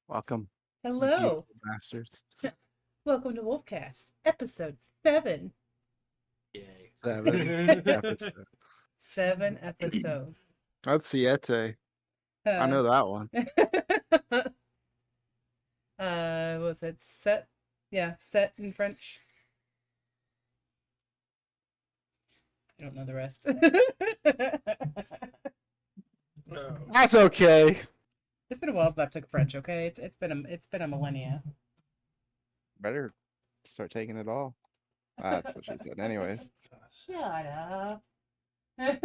Welcome, you Hello. beautiful bastards. Welcome to Wolfcast, episode 7. Yay. 7 episodes. 7 episodes. That's Siete. I Uh, know that one. what was it? Set? Yeah, set in French. I don't know the rest. No. That's okay. It's been a while since I took French. Okay, it's been a millennia. Better start taking it all. That's what she said. Anyways, Shut up. What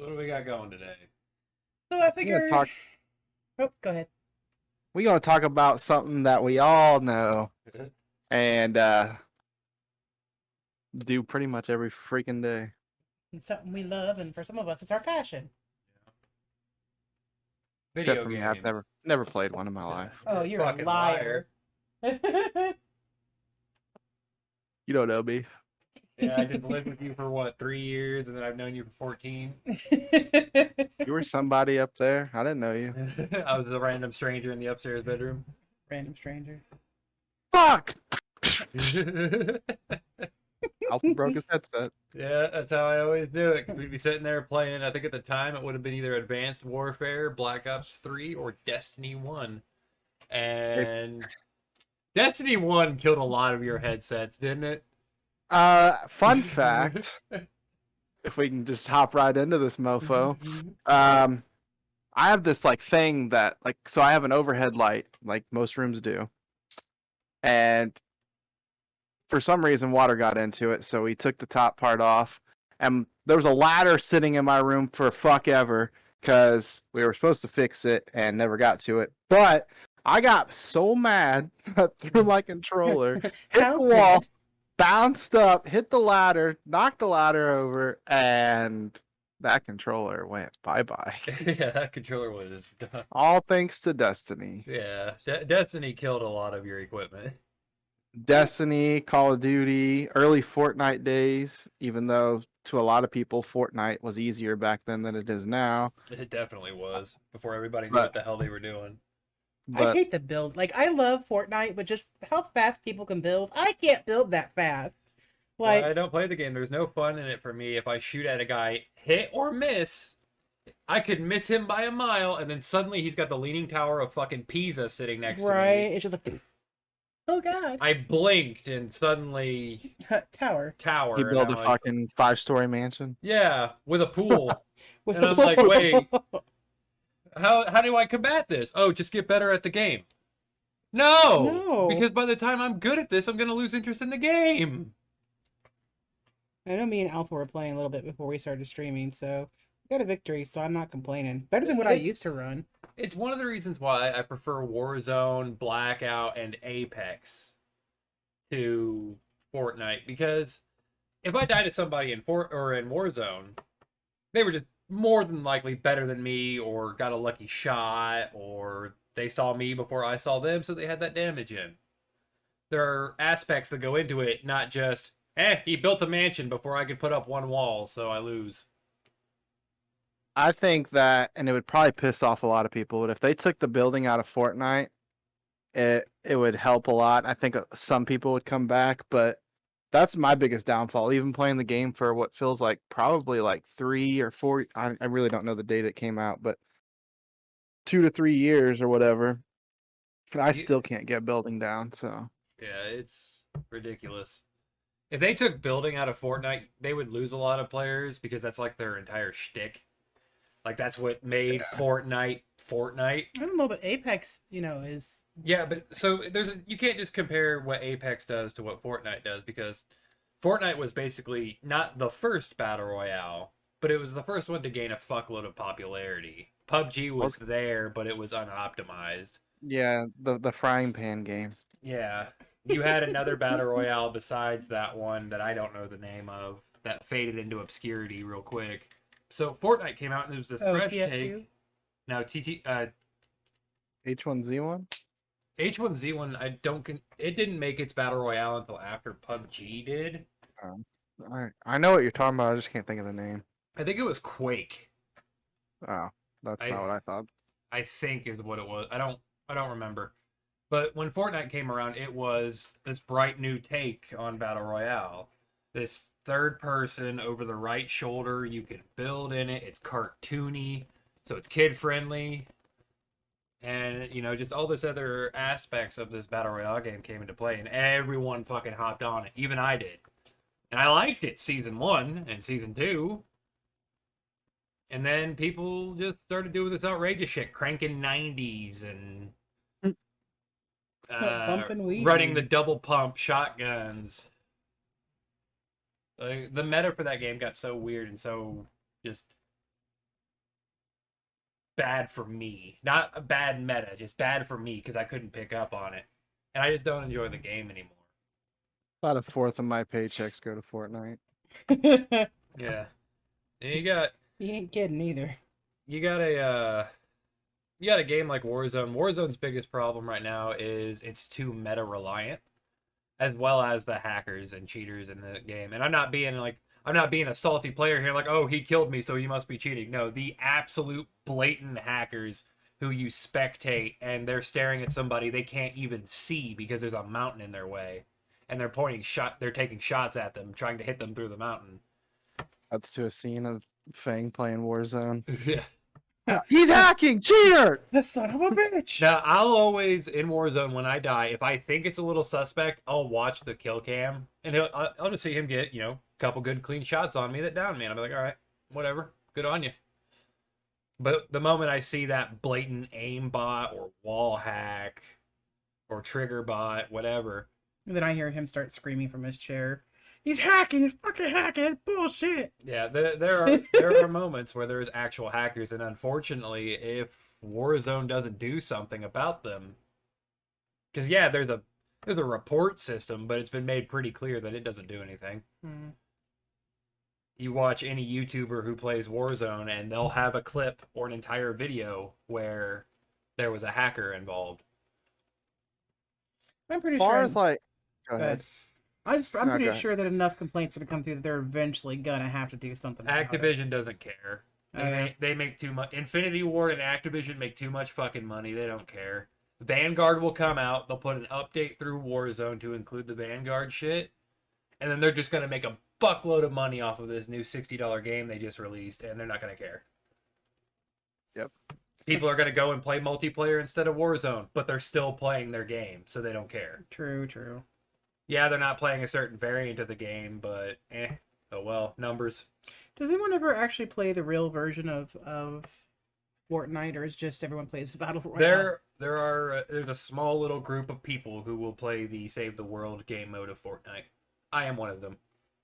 do we got going today? So I we're gonna figured. talk. Oh, go ahead. We're gonna talk about something that we all know and do pretty much every freaking day. It's something we love, and for some of us, it's our passion. Except Video for me, games. I've never played one in my life. Oh, you're a Fucking liar. You don't know me. Yeah, I just lived with you for what, 3 years, and then I've known you for 14. You were somebody up there. I didn't know you. I was a random stranger in the upstairs bedroom. Random stranger. Fuck! Yeah, Alpha broke his headset. that's how I always do it. 'Cause we'd be sitting there playing. I think at the time it would have been either Advanced Warfare, Black Ops 3, or Destiny 1. And Destiny 1 killed a lot of your headsets, didn't it? Fun fact. If we can just hop right into this mofo. I have this like thing that so I have an overhead light like most rooms do. And for some reason water got into it, so we took the top part off. And there was a ladder sitting in my room for fuck ever because we were supposed to fix it and never got to it. But I got so mad that I threw my controller, hit How the wall, could? bounced up, hit the ladder, knocked the ladder over, and that controller went bye-bye. Yeah, that controller was done. All thanks to Destiny. Yeah, Destiny killed a lot of your equipment. Destiny, Call of Duty, early Fortnite days, even though to a lot of people Fortnite was easier back then than it is now. It definitely was before everybody knew But what the hell they were doing. I but hate the build. Like, I love Fortnite, but just how fast people can build. I can't build that fast. I Like, don't play the game. There's no fun in it for me. If I shoot at a guy, hit or miss, I could miss him by a mile, and then suddenly he's got the leaning tower of fucking Pisa sitting next to right? me. It's just like, oh god, I blinked, and suddenly tower he tower, and built I'm a like, fucking 5-story mansion. yeah, with a pool. with And I'm like, wait, how do I combat this? Oh, just get better at the game. No, No, because by the time I'm good at this, I'm gonna lose interest in the game. I know me and Alpha were playing a little bit before we started streaming, so we got a victory. So I'm not complaining. Better than what I It's used to run. it's one of the reasons why I prefer Warzone, Blackout, and Apex to Fortnite, because if I die to somebody in Warzone, they were just more than likely better than me, or got a lucky shot, or they saw me before I saw them, so they had that damage in. There are aspects that go into it, not just, he built a mansion before I could put up one wall, so I lose. I think that, and it would probably piss off a lot of people, but if they took the building out of Fortnite, it would help a lot. I think some people would come back, but that's my biggest downfall. Even playing the game for what feels like probably like 3 or 4, I really don't know the date it came out, but 2 to 3 years or whatever, I You, still can't get building down. So yeah, it's ridiculous. If they took building out of Fortnite, they would lose a lot of players because that's like their entire shtick. Like that's what made Fortnite Fortnite. I don't know, but Apex, is Yeah, but so you can't just compare what Apex does to what Fortnite does, because Fortnite was basically not the first battle royale, but it was the first one to gain a fuckload of popularity. PUBG was okay. there, but it was unoptimized. Yeah, the frying pan game. Yeah. You had another battle royale besides that one that I don't know the name of that faded into obscurity real quick. So Fortnite came out and it was this fresh TF2. take. Now H1Z1. H1Z1, it didn't make its battle royale until after PUBG did. Um, I know what you're talking about. I just can't think of the name. I think it was Quake. Oh, that's not I what I thought. I think is what it was. I don't remember. But when Fortnite came around, it was this bright new take on Battle Royale. This third person over the right shoulder, you can build in it. It's cartoony, so it's kid friendly. And, you know, just all this other aspects of this Battle Royale game came into play, and everyone fucking hopped on it. Even I did. And I liked it season 1 and season 2. And then people just started doing this outrageous shit, cranking 90s and Bumping weed. running the double pump shotguns. The meta for that game got so weird and so just bad for me. Not a bad meta, just bad for me because I couldn't pick up on it. And I just don't enjoy the game anymore. About a fourth of my paychecks go to Fortnite. Yeah. And you got You ain't kidding either. you got a game like Warzone. Warzone's biggest problem right now is it's too meta reliant, as well as the hackers and cheaters in the game. And I'm not being a salty player here, like, oh, he killed me, so he must be cheating. No, the absolute blatant hackers who you spectate and they're staring at somebody they can't even see because there's a mountain in their way, and they're taking shots at them, trying to hit them through the mountain. That's to a scene of Fang playing Warzone. Yeah. He's hacking! Cheater! The son of a bitch. Now, I'll always, in Warzone, when I die, if I think it's a little suspect, I'll watch the kill cam, and I'll just see him get, a couple good clean shots on me that down me, and I'll be like, all right, whatever, good on you. But the moment I see that blatant aim bot or wall hack or trigger bot, whatever. And then I hear him start screaming from his chair. He's hacking! He's fucking hacking! It's bullshit! Yeah, there are moments where there's actual hackers, and unfortunately, if Warzone doesn't do something about them, because yeah, there's a report system, but it's been made pretty clear that it doesn't do anything. Hmm. You watch any YouTuber who plays Warzone, and they'll have a clip or an entire video where there was a hacker involved. I'm pretty As far sure. as like, go Go ahead. ahead. I'm No, pretty go ahead. sure that enough complaints are going to come through that they're eventually gonna have to do something about it. Activision doesn't care. Okay. They make too much. Infinity Ward and Activision make too much fucking money. They don't care. The Vanguard will come out. They'll put an update through Warzone to include the Vanguard shit, and then they're just gonna make a buckload of money off of this new $60 game they just released, and they're not gonna care. Yep. People are gonna go and play multiplayer instead of Warzone, but they're still playing their game, so they don't care. True. Yeah, they're not playing a certain variant of the game, but oh well, numbers. Does anyone ever actually play the real version of Fortnite, or is just everyone plays the Battle Royale? There's a small little group of people who will play the Save the World game mode of Fortnite. I am one of them.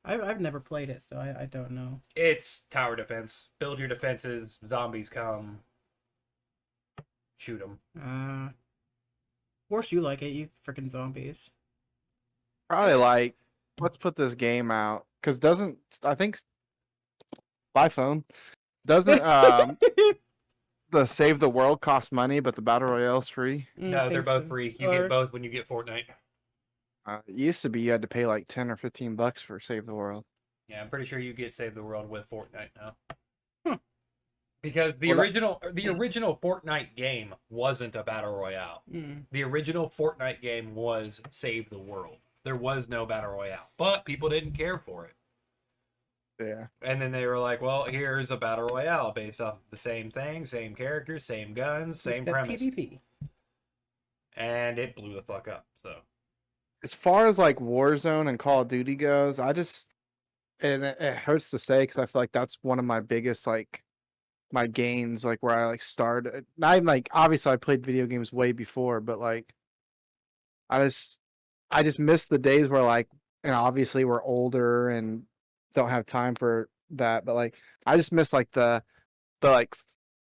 I've never played it, so I don't know. It's tower defense. Build your defenses. Zombies come. Shoot them. Of course you like it, you freaking zombies. Probably like, let's put this game out. Because I think, by phone, doesn't the Save the World cost money, but the Battle Royale's free? No, they're both free. You get both when you get Fortnite. It used to be you had to pay like $10 or $15 for Save the World. Yeah, I'm pretty sure you get Save the World with Fortnite now. Huh. Because the original Fortnite game wasn't a battle royale. Mm. The original Fortnite game was Save the World. There was no battle royale, but people didn't care for it. Yeah. And then they were like, "Well, here's a battle royale based off the same thing, same characters, same guns, same Except premise." PvP. And it blew the fuck up. So As far as like Warzone and Call of Duty goes, and it hurts to say because I feel like that's one of my biggest like my gains, like where I like started. I'm like, obviously I played video games way before, but like I just miss the days where like, and obviously we're older and don't have time for that, but like I just miss like the like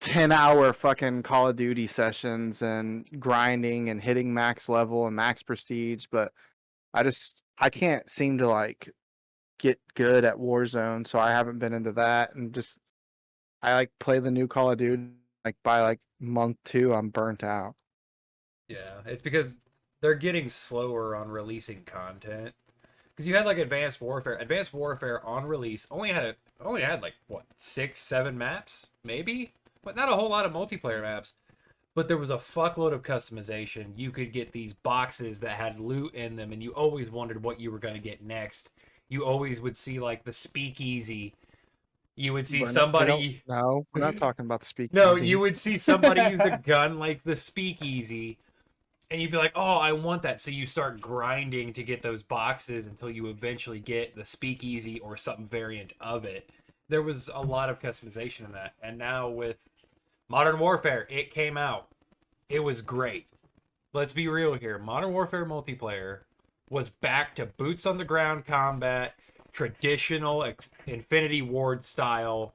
10-hour fucking Call of Duty sessions and grinding and hitting max level and max prestige, but I can't seem to like get good at Warzone, so I haven't been into that, and just I like play the new Call of Duty, like by like month 2 I'm burnt out. yeah, it's because they're getting slower on releasing content. Because you had like Advanced Warfare. Advanced Warfare on release only had like what 6, 7 maps, maybe, but not a whole lot of multiplayer maps. but there was a fuckload of customization. You could get these boxes that had loot in them, and you always wondered what you were going to get next. You always would see like the speakeasy. You would see somebody. No, we're not talking about the speakeasy. No, you would see somebody use a gun like the speakeasy, and you'd be like, "Oh, I want that." So you start grinding to get those boxes until you eventually get the speakeasy or some variant of it. There was a lot of customization in that, and now with Modern Warfare, it came out. It was great. Let's be real here. Modern Warfare multiplayer was back to boots on the ground combat, traditional Infinity Ward style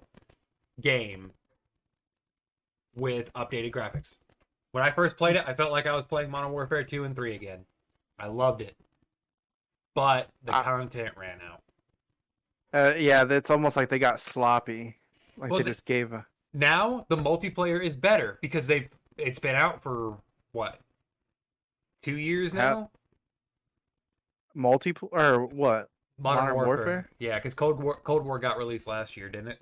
game with updated graphics. When I first played it, I felt like I was playing Modern Warfare 2 and 3 again. I loved it. But the content ran out. Yeah, it's almost like they got sloppy. Like Well, they just gave a... Now the multiplayer is better because it's been out for what? 2 years now? Multiplayer or what? Modern Warfare. Yeah, because Cold War got released last year, didn't it?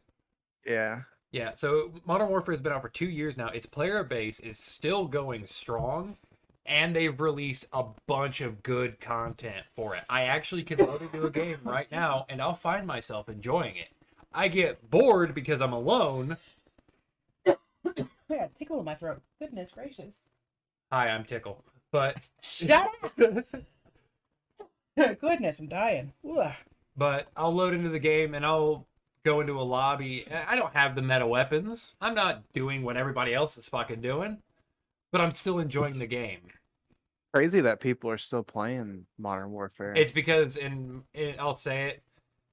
Yeah. Yeah, so Modern Warfare has been out for 2 years now. Its player base is still going strong, and they've released a bunch of good content for it. I actually can load into a game right now, and I'll find myself enjoying it. I get bored because I'm alone. Yeah, tickle in my throat. Goodness gracious. Hi, I'm Tickle. But Shut up! Goodness, I'm dying. Ugh. but I'll load into the game and I'll go into a lobby. I don't have the meta weapons. I'm not doing what everybody else is fucking doing, but I'm still enjoying the game. Crazy that people are still playing Modern Warfare. It's because I'll say it,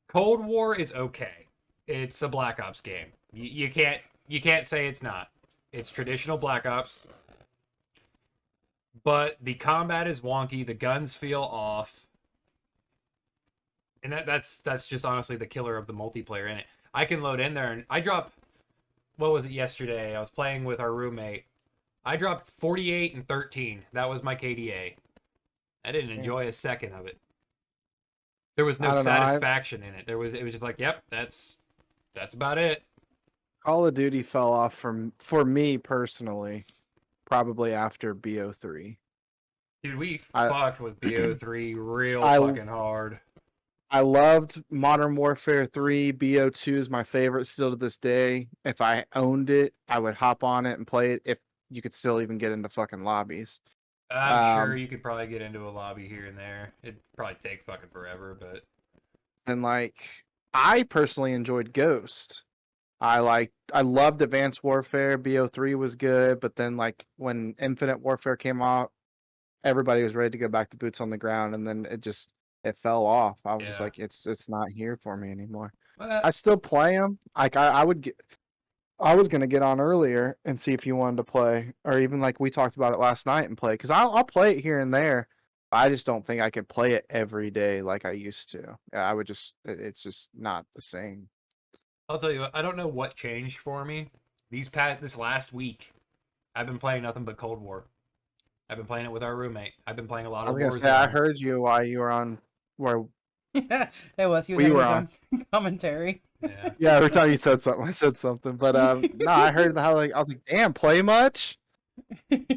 Cold War is okay. It's a Black Ops game. You can't say it's not. It's traditional Black Ops. But the combat is wonky, the guns feel off. And that's just honestly the killer of the multiplayer in it. I can load in there and I drop, what was it yesterday? I was playing with our roommate. I dropped 48 and 13. That was my KDA. I didn't enjoy a second of it. There was no satisfaction in it. It was just like, yep, that's about it. Call of Duty fell off for me personally, probably after BO3. Dude, we fucked with BO3 real fucking hard. I loved Modern Warfare 3. BO2 is my favorite still to this day. If I owned it, I would hop on it and play it if you could still even get into fucking lobbies. I'm sure you could probably get into a lobby here and there. It'd probably take fucking forever, but... And, like, I personally enjoyed Ghost. I loved Advanced Warfare. BO3 was good, but then, like, when Infinite Warfare came out, everybody was ready to go back to boots on the ground, and then it fell off. I was just like, it's not here for me anymore. I still play them. Like I was gonna get on earlier and see if you wanted to play, or even like we talked about it last night and play, because I'll play it here and there. I just don't think I could play it every day like I used to. I would it's just not the same. I'll tell you what, I don't know what changed for me. This last week, I've been playing nothing but Cold War. I've been playing it with our roommate. I've been playing a lot of Warzone. I heard you while you were on where it was. He was on commentary. Yeah. Yeah, every time you said something, I said something. But no, I heard how I was like, damn, play much?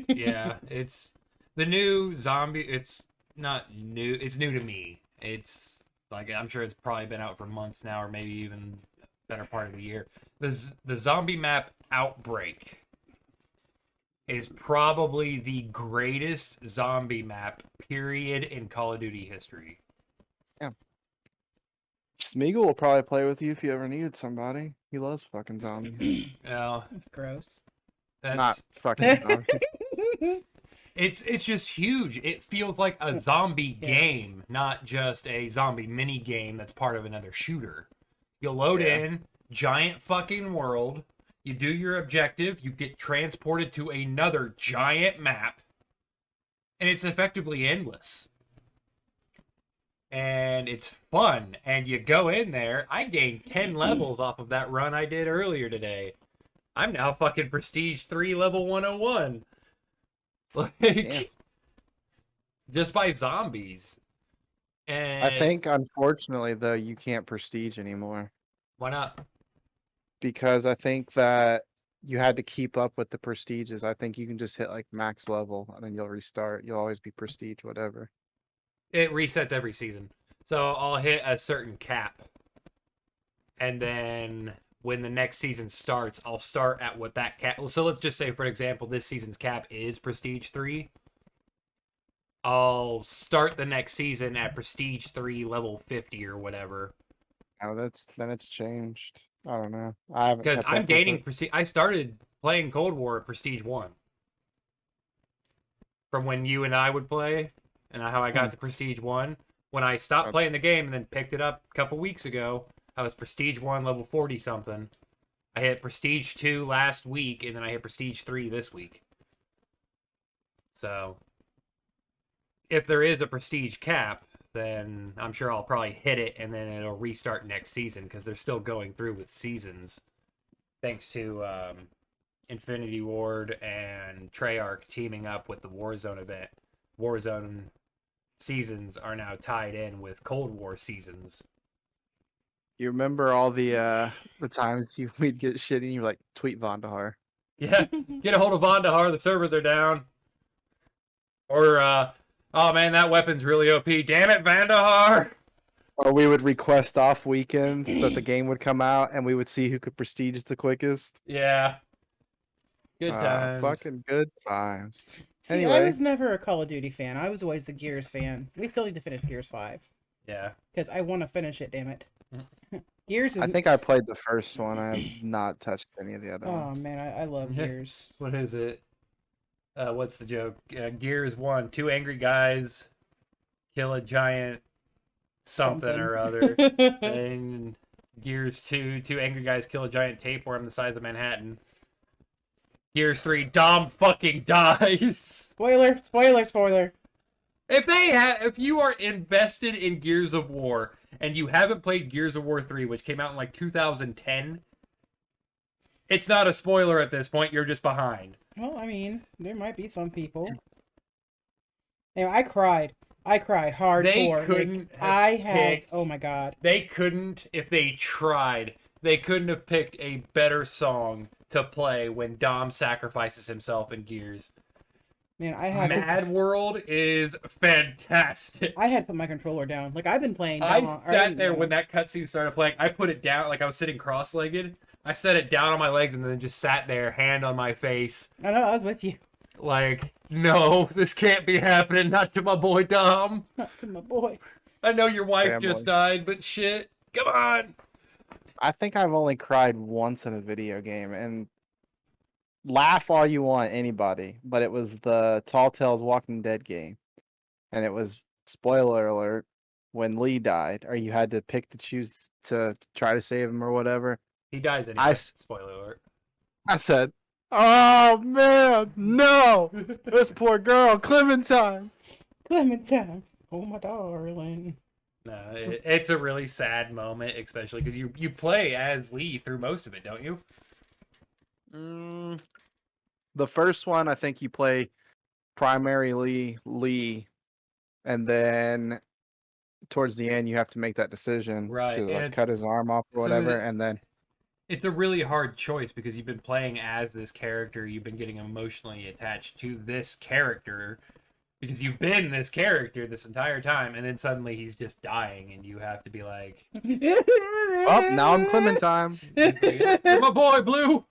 Yeah, it's the new zombie. It's not new. It's new to me. It's like I'm sure it's probably been out for months now, or maybe even better part of the year. The zombie map Outbreak is probably the greatest zombie map period in Call of Duty history. Yeah. Smeagol will probably play with you if you ever needed somebody. He loves fucking zombies. Yeah. Gross. That's not fucking zombies. It's just huge. It feels like a zombie game, not just a zombie mini game that's part of another shooter. You load in, giant fucking world, you do your objective, you get transported to another giant map, and it's effectively endless. And it's fun, and you go in there. I gained 10 levels off of that run I did earlier today. I'm now fucking Prestige 3 level 101. Like, just by zombies. And I think, unfortunately, though, you can't prestige anymore. Why not? Because I think that you had to keep up with the prestiges. I think you can just hit like max level and then you'll restart. You'll always be prestige, whatever. It resets every season. So I'll hit a certain cap. And then when the next season starts, I'll start at what that cap. So let's just say, for example, this season's cap is Prestige 3. I'll start the next season at Prestige 3, level 50 or whatever. Oh, then it's changed. I don't know. I haven't Because kept I'm up with gaining it. Prestige. I started playing Cold War at Prestige 1. From when you and I would play, and how I got to Prestige 1. When I stopped playing the game and then picked it up a couple weeks ago, I was Prestige 1, level 40 something. I hit Prestige 2 last week, and then I hit Prestige 3 this week. So, if there is a Prestige cap, then I'm sure I'll probably hit it, and then it'll restart next season, because they're still going through with seasons. Thanks to Infinity Ward and Treyarch teaming up with the Warzone event. Warzone seasons are now tied in with Cold War seasons. You remember all the times we'd get shitty and you're like, tweet Vandahar. Yeah, get a hold of Vandahar, the servers are down. Or, oh man, that weapon's really OP. Damn it, Vandahar! Or we would request off weekends that the game would come out and we would see who could prestige the quickest. Yeah. Good times. Fucking good times. See, I Anyway. was never a Call of Duty fan. I was always the Gears fan. We still need to finish Gears 5. Yeah. Because I want to finish it, damn it. Gears is... I think I played the first one. I have not touched any of the other Oh, ones. man, I love Gears. What is it? What's the joke? Gears 1, 2 angry guys kill a giant something or other. And Gears 2, 2 angry guys kill a giant tapeworm the size of Manhattan. Gears 3, Dom fucking dies. Spoiler, spoiler, spoiler. If you are invested in Gears of War and you haven't played Gears of War 3, which came out in like 2010, it's not a spoiler at this point. You're just behind. Well, I mean, there might be some people. Anyway, I cried hardcore. They couldn't oh my god. They couldn't, if they tried, they couldn't have picked a better song to play when Dom sacrifices himself in Gears. Man, I had Mad World is fantastic. I had put my controller down. Like, I've been playing. I sat there when that cutscene started playing. I put it down, like I was sitting cross-legged. I set it down on my legs and then just sat there, hand on my face. I know, I was with you. Like, no, this can't be happening. Not to my boy Dom. Not to my boy. I know your wife Family. just died, but shit, come on. I think I've only cried once in a video game, and laugh all you want, anybody, but it was the Tall Tales Walking Dead game, and it was, spoiler alert, when Lee died, or you had to pick to choose to try to save him or whatever. He dies anyway. Spoiler alert. I said, "Oh man, no! This poor girl, Clementine." Clementine, oh my darling. No, it's a really sad moment, especially because you play as Lee through most of it, don't you? The first one, I think you play primarily Lee, and then towards the end you have to make that decision Right, to like and cut his arm off or so whatever, and then it's a really hard choice because you've been playing as this character, you've been getting emotionally attached to this character because you've been this character this entire time, and then suddenly he's just dying, and you have to be like, oh, now I'm Clementine. "You're my boy, Blue."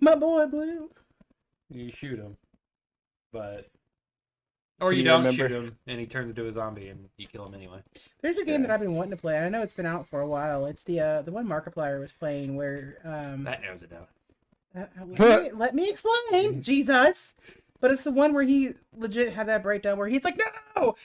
My boy, Blue. You shoot him, but or Can you you don't remember- shoot him, and he turns into a zombie, and you kill him anyway. There's a game that I've been wanting to play. I know it's been out for a while. It's the one Markiplier was playing where That narrows it down. let me explain, Jesus. But it's the one where he legit had that breakdown where he's like, no,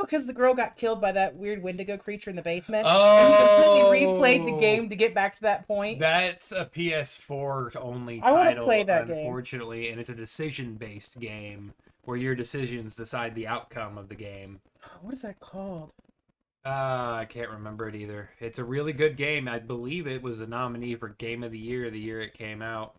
because the girl got killed by that weird Wendigo creature in the basement. And he completely replayed the game to get back to that point. That's a PS4 only I wanna title, play that game. unfortunately, and it's a decision-based game where your decisions decide the outcome of the game. What is that called? I can't remember it either. It's a really good game. I believe it was a nominee for Game of the year it came out.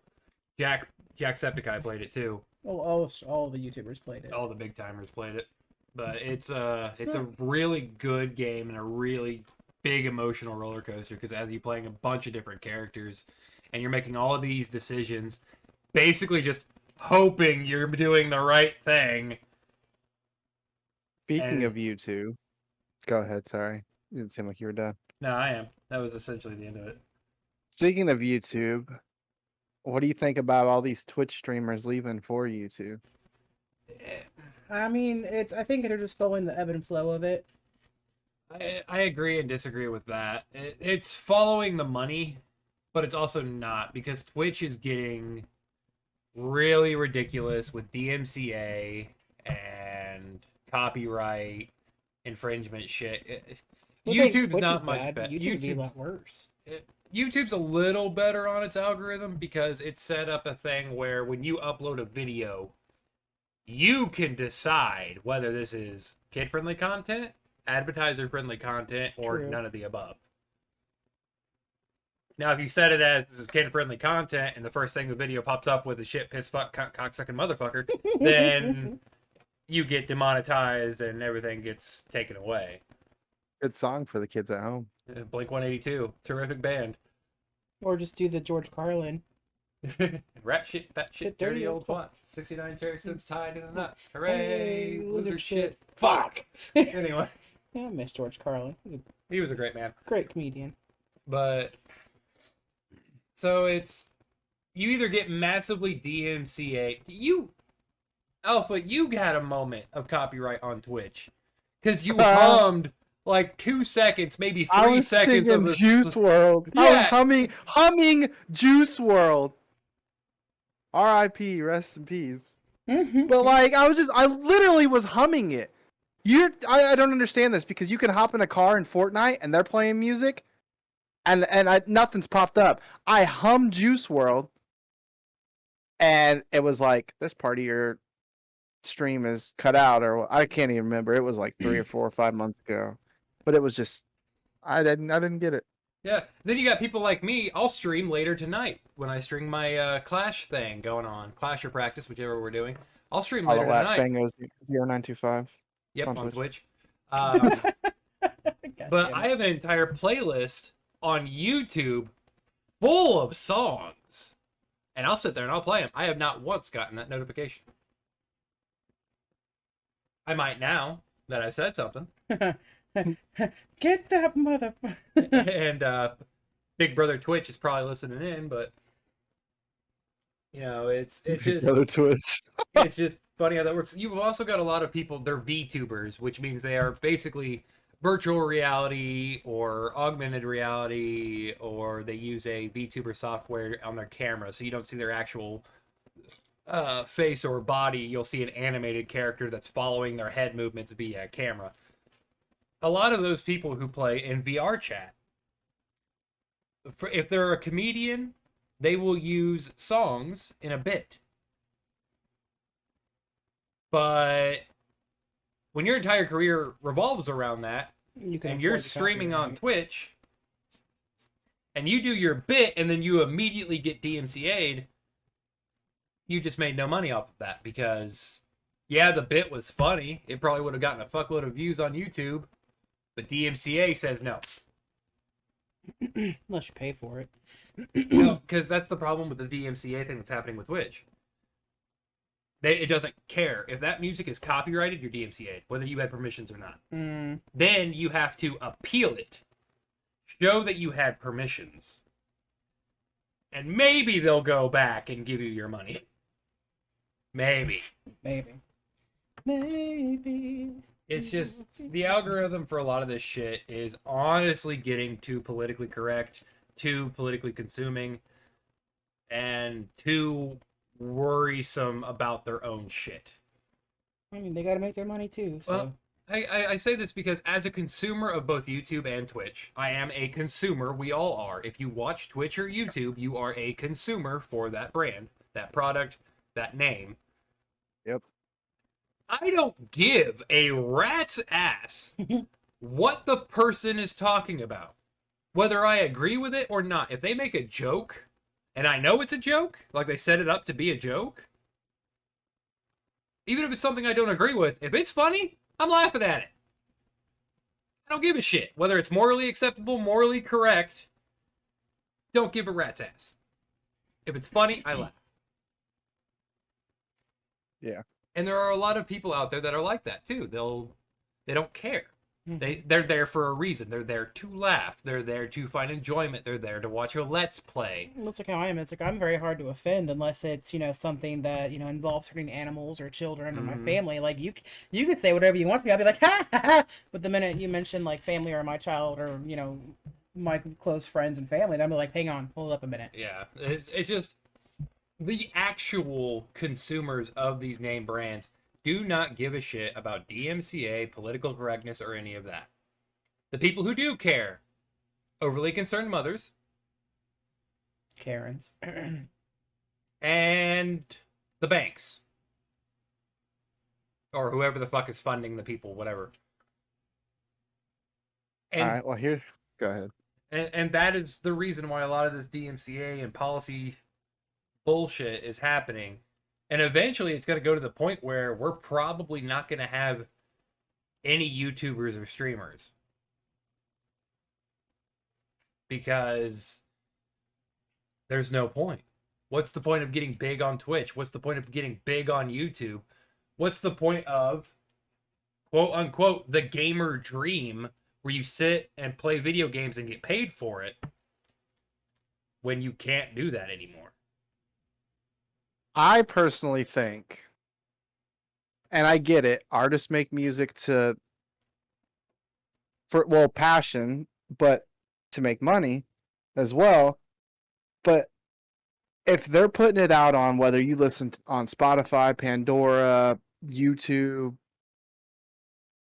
Jacksepticeye played it too. Well, all the YouTubers played it. All the big timers played it. But it's a really good game and a really big emotional roller coaster because as you're playing a bunch of different characters, and you're making all of these decisions, basically just hoping you're doing the right thing. Speaking And- of YouTube, go ahead. Sorry, you didn't seem like you were done. No, I am. That was essentially the end of it. Speaking of YouTube, what do you think about all these Twitch streamers leaving for YouTube? I mean, I think they're just following the ebb and flow of it. I agree and disagree with that. It's following the money, but it's also not, because Twitch is getting really ridiculous with DMCA and copyright infringement shit. YouTube's Twitch not is much bad. better. YouTube would be a lot worse. YouTube's a little better on its algorithm because it's set up a thing where when you upload a video, you can decide whether this is kid-friendly content, advertiser-friendly content, or True. none of the above. Now, if you set it as this is kid-friendly content, and the first thing the video pops up with is shit, piss, fuck, cocksucking motherfucker, then you get demonetized and everything gets taken away. Good song for the kids at home. Blink 182, terrific band. Or just do the George Carlin. Rat shit, fat shit, dirty old twat. 69 cherry sims tied in a nut. Hooray, lizard shit. Fuck! Anyway, Yeah, I miss George Carlin. He's a he was a great man. great comedian. But, so it's, you either get massively DMCA. Alpha, you had a moment of copyright on Twitch. Because you hummed like 2 seconds, maybe 3 seconds of the Juice World. I was humming Juice World. R.I.P. Rest in peace. But like, I literally was humming it. I don't understand this, because you can hop in a car in Fortnite and they're playing music, and nothing's popped up. I hummed Juice World, and it was like, this part of your stream is cut out, or I can't even remember. It was like 3 or 4 or 5 months ago, but it was just, I didn't get it. Yeah. Then you got people like me. I'll stream later tonight when I stream my Clash thing going on. Clash or practice, whichever we're doing. I'll stream later tonight. Fang 0925. Yep, on on Twitch. But But I have an entire playlist on YouTube full of songs. And I'll sit there and I'll play them. I have not once gotten that notification. I might now that I've said something. Get that motherfucker. And Big Brother Twitch is probably listening in, but you know, it's just Brother Twitch. it's just funny how that works. You've also got a lot of people, they're VTubers, which means they are basically virtual reality or augmented reality, or they use a VTuber software on their camera, so you don't see their actual face or body. You'll see an animated character that's following their head movements via camera. A lot of those people who play in VR chat, if they're a comedian, they will use songs in a bit. But when your entire career revolves around that, and you're streaming on Twitch, and you do your bit, and then you immediately get DMCA'd, you just made no money off of that, because, yeah, the bit was funny. It probably would have gotten a fuckload of views on YouTube, but DMCA says no. Unless you pay for it. No, because that's the problem with the DMCA thing that's happening with Twitch. It doesn't care. If that music is copyrighted, you're DMCA'd, whether you had permissions or not. Then you have to appeal it. Show that you had permissions. And maybe they'll go back and give you your money. Maybe. It's just, the algorithm for a lot of this shit is honestly getting too politically correct, too politically consuming, and too worrisome about their own shit. I mean, they gotta make their money too, so. Well, I say this because as a consumer of both YouTube and Twitch, I am a consumer. We all are. If you watch Twitch or YouTube, you are a consumer for that brand, that product, that name. Yep. I don't give a rat's ass what the person is talking about, whether I agree with it or not. If they make a joke, and I know it's a joke, like they set it up to be a joke, even if it's something I don't agree with, if it's funny, I'm laughing at it. I don't give a shit whether it's morally acceptable, morally correct. Don't give a rat's ass. If it's funny, I laugh. Yeah. And there are a lot of people out there that are like that too. They don't care. Mm-hmm. They're there for a reason. They're there to laugh. They're there to find enjoyment. They're there to watch a let's play. Looks like how I am. It's like I'm very hard to offend unless it's something that involves hurting animals or children or my family. Like you could say whatever you want to me. I'll be like ha ha ha. But the minute you mention like family or my child or my close friends and family, then I'll be like, hang on, hold up a minute. Yeah, it's just the actual consumers of these name brands do not give a shit about DMCA, political correctness, or any of that. The people who do care, overly concerned mothers, Karens, and the banks. Or whoever the fuck is funding the people, whatever. And, All right. Well, here, go ahead. And that is the reason why a lot of this DMCA and policy bullshit is happening. And eventually it's going to go to the point where we're probably not going to have any YouTubers or streamers. Because there's no point. What's the point of getting big on Twitch? What's the point of getting big on YouTube? What's the point of, quote unquote, the gamer dream, where you sit and play video games and get paid for it, when you can't do that anymore? I personally think, and I get it, artists make music for passion, but to make money as well. But if they're putting it out on, whether you listen on Spotify, Pandora, YouTube,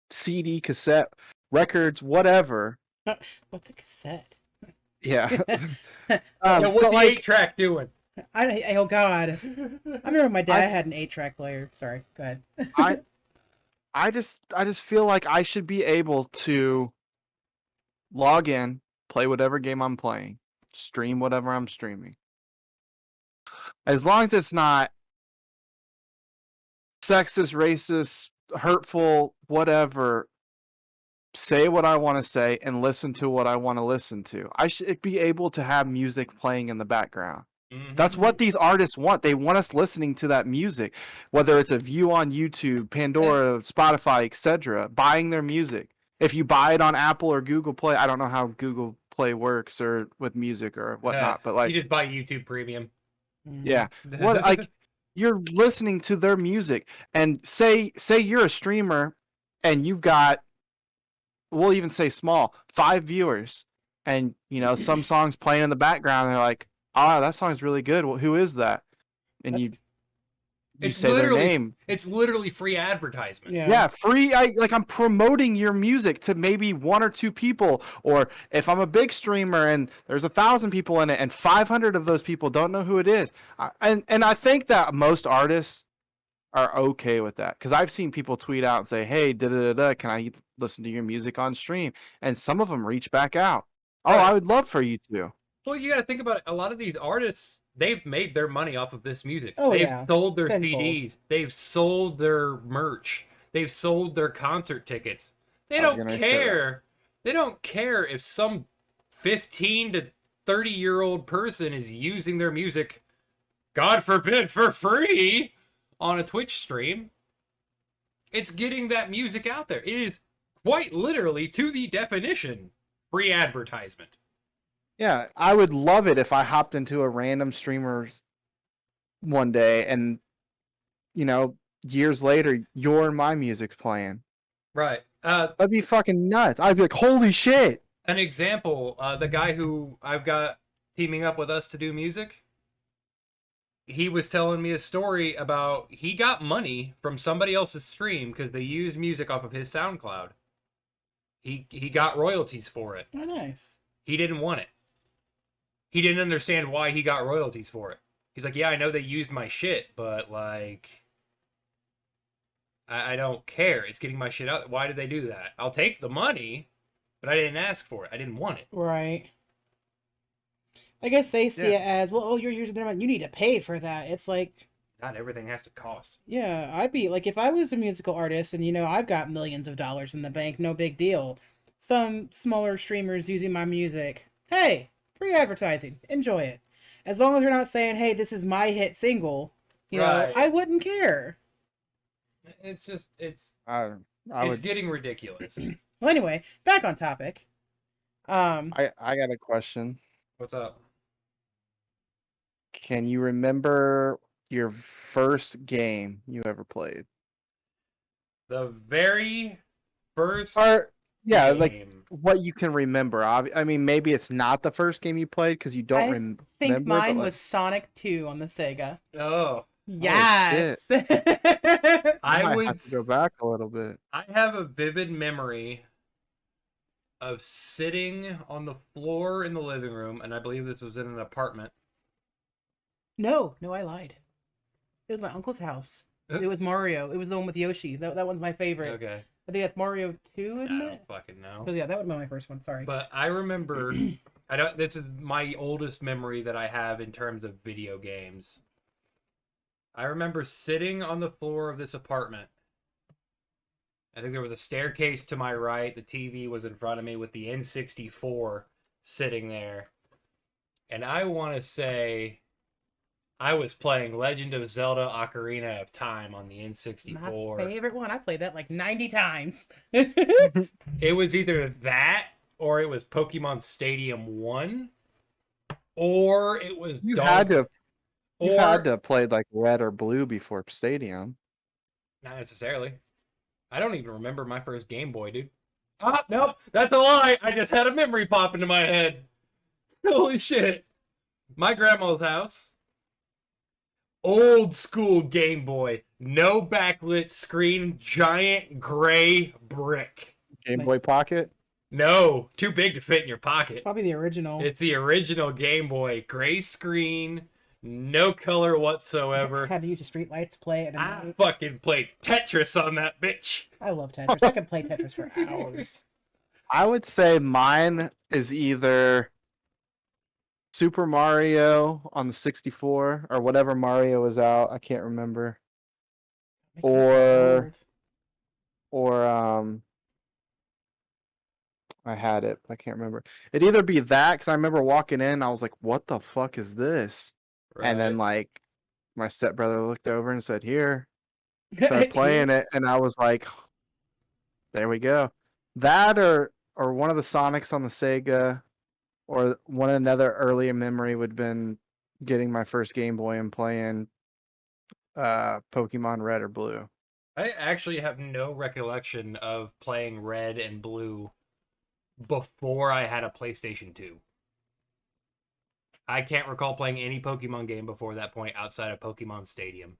CD, cassette, records, whatever. What's a cassette? Yeah. What's but the like, 8-track doing? Oh God! I remember my dad had an 8-track player. Sorry, go ahead. I just feel like I should be able to log in, play whatever game I'm playing, stream whatever I'm streaming. As long as it's not sexist, racist, hurtful, whatever, say what I want to say and listen to what I want to listen to. I should be able to have music playing in the background. That's what these artists want. They want us listening to that music, whether it's a view on YouTube, Pandora, Spotify, etc. Buying their music. If you buy it on Apple or Google Play, I don't know how Google Play works or with music or whatnot, but like you just buy YouTube Premium. Yeah, what like you're listening to their music, and say you're a streamer, and you've got, we'll even say small, 5 viewers, and some songs playing in the background, and they're like, ah, that song's really good. Well, who is that? And you say their name. It's literally free advertisement. Yeah, free. I'm promoting your music to maybe 1 or 2 people, or if I'm a big streamer and there's 1,000 people in it, and 500 of those people don't know who it is, and I think that most artists are okay with that, because I've seen people tweet out and say, "Hey, can I listen to your music on stream?" And some of them reach back out. Oh, I would love for you to. Well, you got to think about it. A lot of these artists, they've made their money off of this music. Oh, they've yeah. sold their Tenfold. CDs. They've sold their merch. They've sold their concert tickets. They don't care. They don't care if some 15 to 30-year-old person is using their music, God forbid, for free on a Twitch stream. It's getting that music out there. It is quite literally, to the definition, free advertisement. Yeah, I would love it if I hopped into a random streamer's one day and, years later, your and my music's playing. Right. That'd be fucking nuts. I'd be like, holy shit. An example, the guy who I've got teaming up with us to do music, he was telling me a story about he got money from somebody else's stream because they used music off of his SoundCloud. He got royalties for it. Oh, nice. He didn't want it. He didn't understand why he got royalties for it. He's like, yeah, I know they used my shit, but like, I don't care. It's getting my shit out. Why did they do that? I'll take the money, but I didn't ask for it. I didn't want it. Right. I guess they see it as, well, oh, you're using their money. You need to pay for that. It's like, not everything has to cost. Yeah, I'd be like, if I was a musical artist and I've got millions of dollars in the bank, no big deal. Some smaller streamers using my music, hey, free advertising, enjoy it. As long as they're not saying, "Hey, this is my hit single," you know, Right. I wouldn't care. It's just I it's would. getting ridiculous. Well, anyway, back on topic. I got a question. What's up? Can you remember your first game you ever played? The very first Or yeah, like game. what you can remember. I mean, maybe it's not the first game you played because you don't I remember. think But mine like, was Sonic 2 on the Sega. Oh, Yes. I I might would. have to go back a little bit. I have a vivid memory of sitting on the floor in the living room, and I believe this was in an apartment. No, I lied. It was my uncle's house. It was Mario. It was the one with Yoshi. That one's my favorite. Okay. I think that's Mario 2, I isn't don't it? fucking know. So yeah, that would be my first one. Sorry. But I remember, this is my oldest memory that I have in terms of video games. I remember sitting on the floor of this apartment. I think there was a staircase to my right. The TV was in front of me with the N64 sitting there. And I want to say I was playing Legend of Zelda Ocarina of Time on the N64. My favorite one. I played that like 90 times. It was either that or it was Pokemon Stadium 1 or it was You Dog... had to. You or... had to have played like Red or Blue before Stadium. Not necessarily. I don't even remember my first Game Boy, dude. Ah, nope, that's a lie. I just had a memory pop into my head. Holy shit. My grandma's house. Old school Game Boy. No backlit screen. Giant gray brick. Game Boy Pocket. No, too big to fit in your pocket. Probably the original. It's the original Game Boy. Gray screen. No color whatsoever. I had to use the street lights to play it. I fucking played Tetris on that bitch. I love Tetris. I could play Tetris for hours. I would say mine is either Super Mario on the 64 or whatever Mario was out. I can't remember. Or I had it. I can't remember. It'd either be that because I remember walking in. I was like, "What the fuck is this?" And then like my stepbrother looked over and said, "Here." Started playing it, and I was like, "There we go." That or one of the Sonics on the Sega, or one another earlier memory would have been getting my first Game Boy and playing Pokemon Red or Blue. I actually have no recollection of playing Red and Blue before I had a PlayStation 2. I can't recall playing any Pokemon game before that point outside of Pokemon Stadium.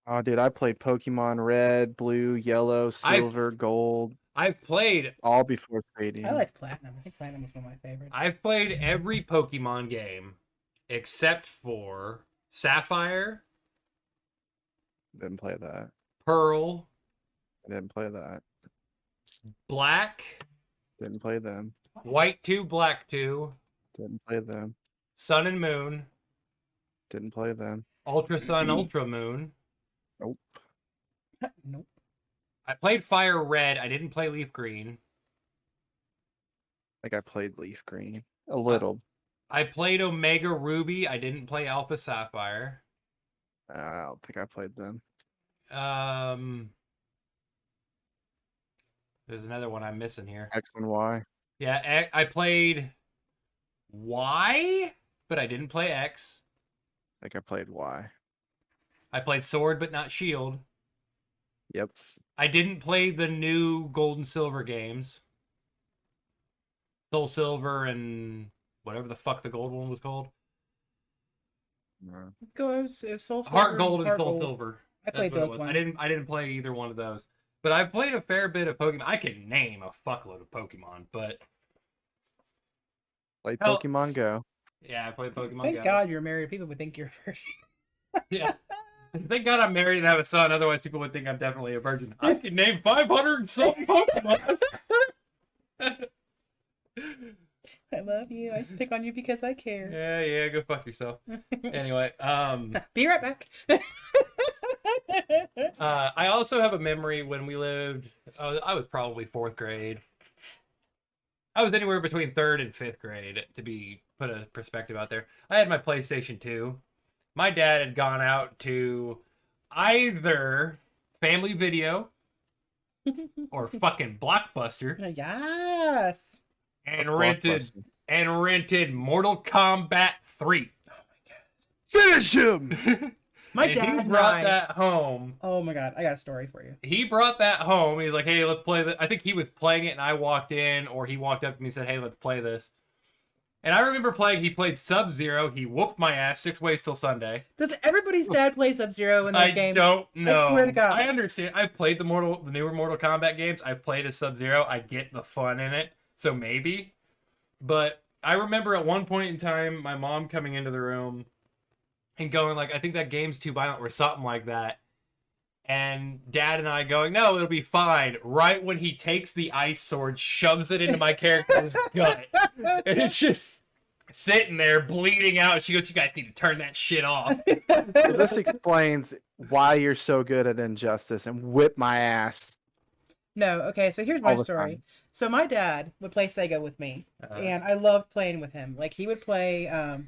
Oh, dude, I played Pokemon Red, Blue, Yellow, Silver, Gold. I've played all before Stadium. I liked Platinum. I think Platinum was one of my favorites. I've played every Pokemon game except for Sapphire. Didn't play that. Pearl. I didn't play that. Black. Didn't play them. White 2, Black 2. Didn't play them. Sun and Moon. Didn't play them. Ultra Sun, Ultra Moon. Nope. Nope. I played Fire Red. I didn't play Leaf Green. I think I played Leaf Green. A little. I played Omega Ruby. I didn't play Alpha Sapphire. I don't think I played them. There's another one I'm missing here. X and Y. Yeah, I played Y, but I didn't play X. I think I played Y. I played Sword, but not Shield. Yep. I didn't play the new Gold and Silver games. Soul Silver and whatever the fuck the gold one was called. Go Soul Silver. Heart Gold and Heart Soul Gold. Silver. I played That's what it those was. ones. I didn't play either one of those. But I've played a fair bit of Pokemon. I can name a fuckload of Pokemon, but Played Pokemon Go. yeah, I played Pokemon Thank Go. God you're married. People would think you're a virgin. Yeah. Thank God I'm married and have a son. Otherwise, people would think I'm definitely a virgin. I can name 500 and something Pokemon. I love you. I just pick on you because I care. Yeah, go fuck yourself. Anyway, Be right back. I also have a memory when we lived. I was probably 4th grade. I was anywhere between 3rd and 5th grade, to be put a perspective out there. I had my PlayStation 2. My dad had gone out to either Family Video or fucking Blockbuster Yes. and That's rented Blockbuster. and rented Mortal Kombat 3. Oh my god. Finish him! My And dad he and brought I. that home. Oh my god, I got a story for you. He brought that home. He's like, "Hey, let's play this." I think he was playing it, and I walked in, or he walked up to me and said, "Hey, let's play this." And I remember playing. He played Sub-Zero. He whooped my ass 6 ways till Sunday. Does everybody's dad play Sub-Zero in those I games? don't know. I swear to God. I understand. I've played the newer Mortal Kombat games. I've played as Sub-Zero. I get the fun in it, so maybe. But I remember at one point in time, my mom coming into the room and going like, "I think that game's too violent," or something like that. And Dad and I going, "No, it'll be fine." Right when he takes the ice sword, shoves it into my character's gut. And it's just sitting there bleeding out. She goes, "You guys need to turn that shit off." So this explains why you're so good at Injustice and whip my ass. No, okay, so here's my All the story. time. So my dad would play Sega with me, and I loved playing with him. Like, he would play,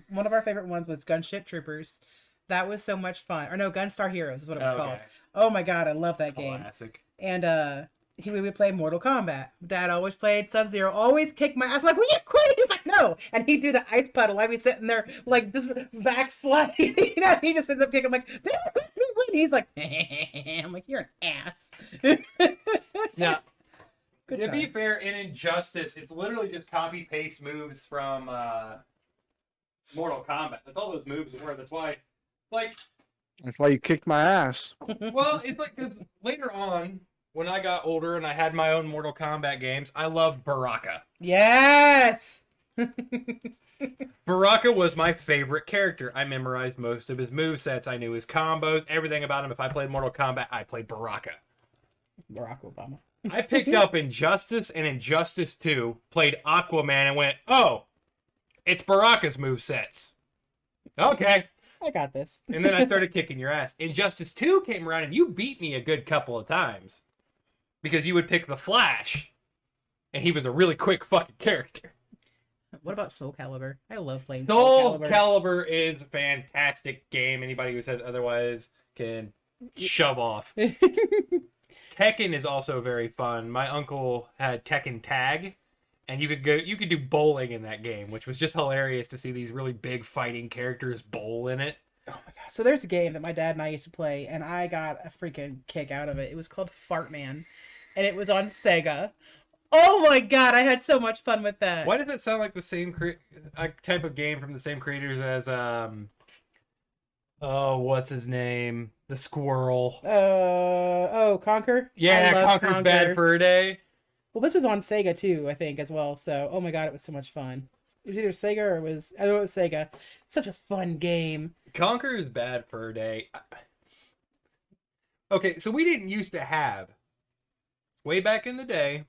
one of our favorite ones was Gunship Troopers. That was so much fun. Or no, Gunstar Heroes is what it was called. Oh my god, I love that game. Classic. And we would play Mortal Kombat. Dad always played Sub-Zero, always kicked my ass. Like, will you quit? He's like, no. And he'd do the ice puddle. I'd be sitting there, like, just backsliding. You know, he just ends up kicking. I'm like, he's like, I'm like, you're an ass. Now, Good to be time. fair, in Injustice, it's literally just copy-paste moves from Mortal Kombat. That's all those moves were. That's why, like, That's why you kicked my ass. well, it's like, because later on, when I got older and I had my own Mortal Kombat games, I loved Baraka. Yes. Baraka was my favorite character. I memorized most of his movesets. I knew his combos, everything about him. If I played Mortal Kombat, I played Baraka. Barack Obama. I picked up Injustice and Injustice 2, played Aquaman, and went, "Oh, it's Baraka's movesets." Okay. I got this. And then I started kicking your ass. Injustice 2 came around, and you beat me a good couple of times. Because you would pick the Flash, and he was a really quick fucking character. What about Soul Calibur? I love playing Soul Calibur is a fantastic game. Anybody who says otherwise can shove off. Tekken is also very fun. My uncle had Tekken Tag, and you could do bowling in that game, which was just hilarious to see these really big fighting characters bowl in it. Oh my god. So there's a game that my dad and I used to play, and I got a freaking kick out of it. It was called Fartman, and it was on Sega. Oh my god, I had so much fun with that. Why does it sound like the same type of game from the same creators as oh, what's his name? The squirrel. Conquer? Yeah, I love Conquer's Bad Fur Day. Well, this was on Sega too, I think, as well. So, oh my god, it was so much fun. It was either Sega or I know it was Sega. Such a fun game. Conquer's Bad Fur Day. Okay, so we didn't used to have, way back in the day,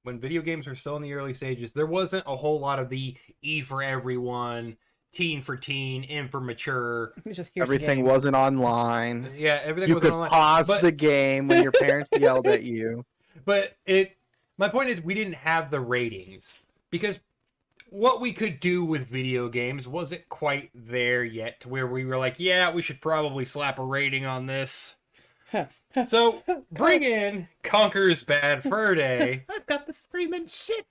when video games were still in the early stages, there wasn't a whole lot of the E for everyone, teen for teen, M for mature. It was just here's the Everything game. wasn't online. Yeah, everything You was could online. pause But- the game when your parents yelled at you. But my point is, we didn't have the ratings because what we could do with video games wasn't quite there yet to where we were like, yeah, we should probably slap a rating on this. So bring in Conquer's Bad Fur Day, I've got the screaming shit.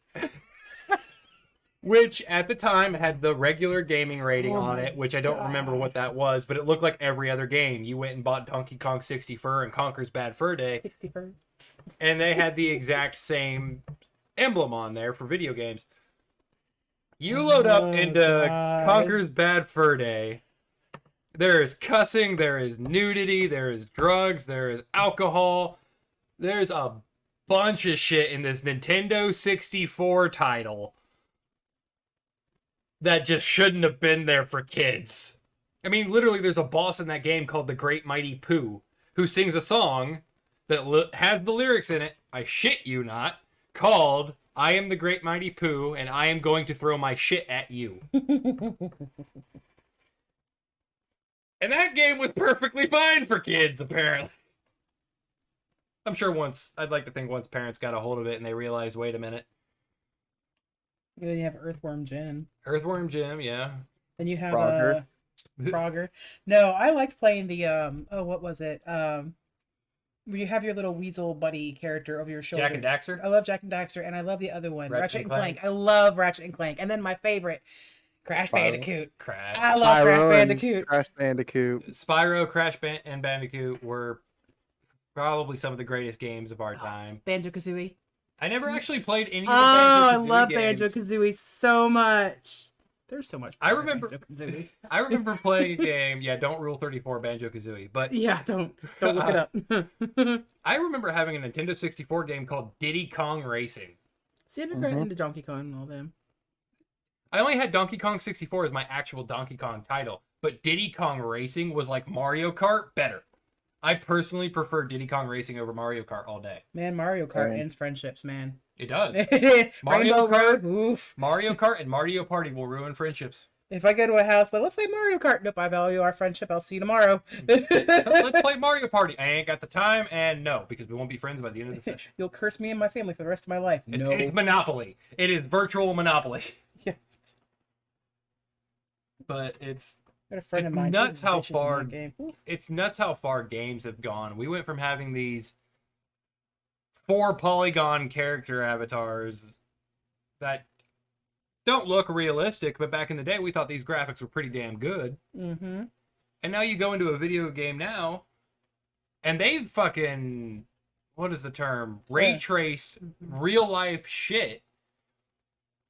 which at the time had the regular gaming rating Oh on my it, which I don't remember what that was, but it looked like every other game. You went and bought Donkey Kong 64 and Conquer's Bad Fur Day, 64. and they had the exact same emblem on there for video games. You load up Oh, into God. Conquer's Bad Fur Day. There is cussing, there is nudity, there is drugs, there is alcohol. There's a bunch of shit in this Nintendo 64 title that just shouldn't have been there for kids. I mean, literally, there's a boss in that game called the Great Mighty Pooh, who sings a song that has the lyrics in it, I shit you not, called I am the Great Mighty Pooh, and I am going to throw my shit at you. And that game was perfectly fine for kids, apparently. I'm sure I'd like to think once parents got a hold of it and they realized, wait a minute, And then you have Earthworm Jim. Earthworm Jim, yeah. Then you have Frogger. Frogger. No, I liked playing the oh, what was it? Where you have your little weasel buddy character over your shoulder. Jack and Daxter. I love Jack and Daxter, and I love the other one, Ratchet and Clank. I love Ratchet and Clank, and then my favorite, Crash Spyro. Bandicoot. Crash. I love Crash Bandicoot. Crash Bandicoot. Spyro, and Bandicoot were probably some of the greatest games of our time. Banjo Kazooie. I never actually played any of the Oh, I Banjo-Kazooie love games. Banjo Kazooie so much. There's so much. I better remember- Banjo-Kazooie. I remember playing a game. Yeah, don't rule 34 Banjo Kazooie. But Yeah, don't look it up. I remember having a Nintendo 64 game called Diddy Kong Racing. See, I never got into Donkey Kong and all them. I only had Donkey Kong 64 as my actual Donkey Kong title, but Diddy Kong Racing was like Mario Kart better. I personally prefer Diddy Kong Racing over Mario Kart all day. Man, Mario Kart Same. ends friendships, man. It does. Rainbow Kart- Road, oof. Mario Kart and Mario Party will ruin friendships. If I go to a house, like, let's play Mario Kart. Nope, I value our friendship. I'll see you tomorrow. Let's play Mario Party. I ain't got the time, and no, because we won't be friends by the end of the session. You'll curse me and my family for the rest of my life. No. It's Monopoly. It is virtual Monopoly. Yeah. But it's I had a friend It's of mine. nuts she was how vicious in that far- game. Oof. it's nuts how far games have gone. We went from having these 4 polygon character avatars that don't look realistic, but back in the day we thought these graphics were pretty damn good. Mm-hmm. And now you go into a video game now, and they've fucking, what is the term? Ray traced real life shit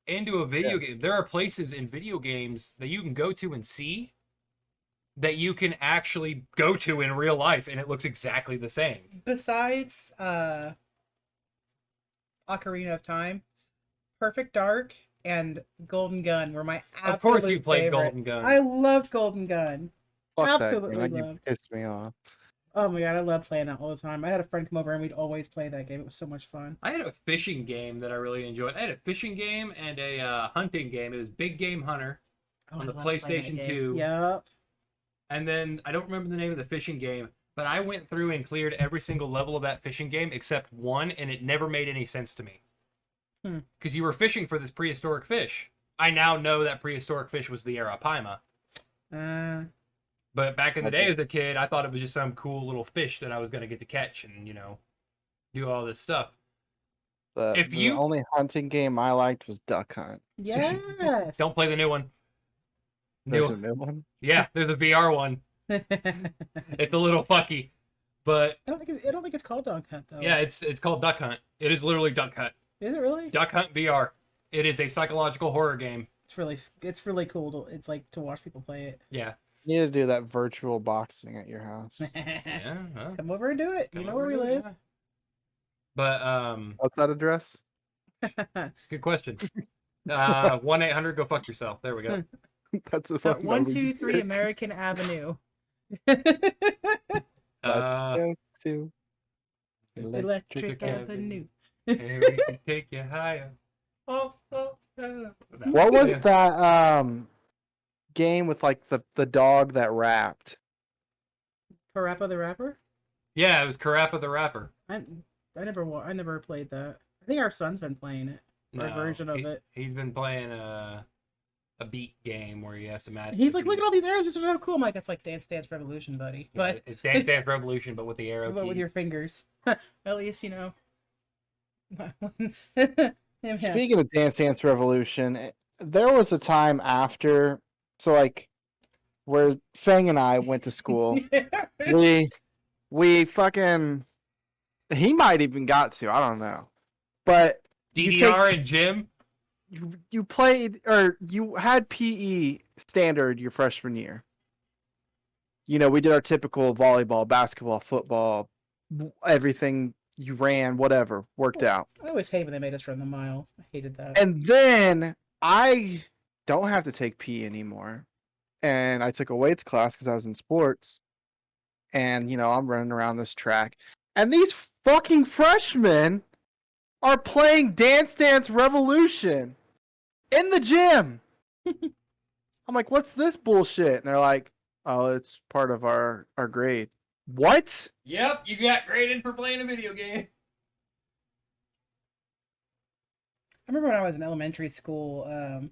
into a video game. There are places in video games that you can go to and see that you can actually go to in real life, and it looks exactly the same. Besides Ocarina of Time, Perfect Dark and Golden Gun were my absolute Of course you played favorite. Golden Gun. I loved Golden Gun. Fuck Absolutely that game. That love. game pissed me off. Oh my god, I love playing that all the time. I had a friend come over and we'd always play that game. It was so much fun. I had a fishing game that I really enjoyed. I had a fishing game and a hunting game. It was Big Game Hunter. Oh, On I the love playing that PlayStation game. 2. Yep. And then I don't remember the name of the fishing game, but I went through and cleared every single level of that fishing game except one, and it never made any sense to me. Because you were fishing for this prehistoric fish. I now know that prehistoric fish was the Arapaima. But back in the day as a kid, I thought it was just some cool little fish that I was going to get to catch and, you know, do all this stuff. The only hunting game I liked was Duck Hunt. Yes. Don't play the new one. There's a new one. Yeah, there's a VR one. It's a little fucky. But I don't think it's called Duck Hunt though. yeah, it's called Duck Hunt. It is literally Duck Hunt. Is it really? Duck Hunt VR. It is a psychological horror game. It's really cool. It's like to watch people play it. Yeah. You need to do that virtual boxing at your house. Yeah. Huh? Come over and do it. You know where we live. But What's that address? good question. 1-800 go fuck yourself. There we go. That's a fucking 123 American Avenue. Let's Uh, go to Electric Avenue. and we can take you higher. Oh. What was that game with like the dog that rapped? Parappa the Rapper? Yeah, it was Karappa the Rapper. I never played that. I think our son's been playing it. Our version of it. He's been playing a beat game where he has to match. He's like, look at all these arrows, this is so cool. I'm like, that's like Dance Dance Revolution, buddy. Yeah, But it's Dance Dance Revolution, but with the arrow but with keys. your fingers. At least, you know. Yeah. Speaking of Dance Dance Revolution, there was a time after, so like, where Fang and I went to school, we fucking, he might even got to, I don't know, but DDR and Jim. you played, or you had PE standard your freshman year. You know, we did our typical volleyball, basketball, football, everything. You ran, whatever, worked out. I always hate when they made us run the mile. I hated that. And then I don't have to take PE anymore. And I took a weights class because I was in sports. And, you know, I'm running around this track. And these fucking freshmen are playing Dance Dance Revolution in the gym. I'm like, what's this bullshit? And they're like, oh, it's part of our grade. What? Yep, you got graded for playing a video game. remember when I was in elementary school,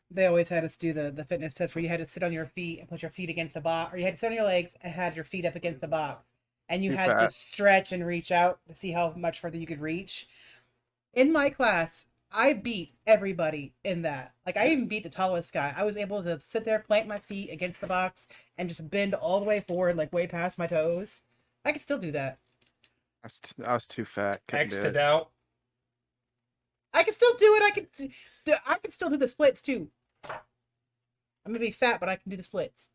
they always had us do the fitness test where you had to sit on your feet and put your feet against a box, or you had to sit on your legs and had your feet up against the box, and you Too had to fat. stretch and reach out to see how much further you could reach. In my class, I beat everybody in that. Like, I even beat the tallest guy. I was able to sit there, plant my feet against the box, and just bend all the way forward, like way past my toes. I could still do that. I was too fat. Couldn't X do to it. doubt. I can still do it. I can still do the splits too. I'm gonna be fat, but I can do the splits.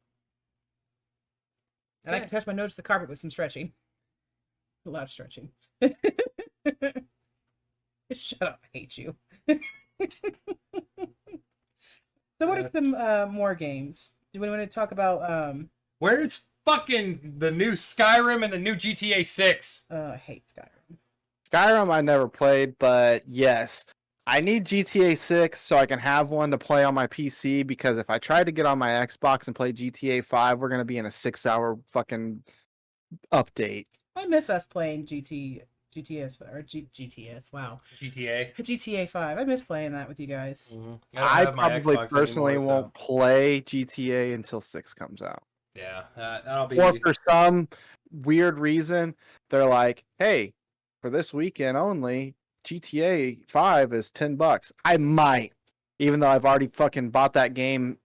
And I can touch my nose to the carpet with some stretching. A lot of stretching. Shut up, I hate you. So what are some more games? Do we want to talk about Where's fucking the new Skyrim and the new GTA 6? I hate Skyrim. Skyrim I never played, but yes. I need GTA 6 so I can have one to play on my PC, because if I try to get on my Xbox and play GTA 5, we're going to be in a 6-hour fucking update. I miss us playing GTS or GTS. Wow. GTA 5. I miss playing that with you guys. Mm-hmm. I probably personally won't play GTA until 6 comes out. Yeah, that'll be. Or for some weird reason, they're like, hey, for this weekend only, GTA 5 is $10. I might, even though I've already fucking bought that game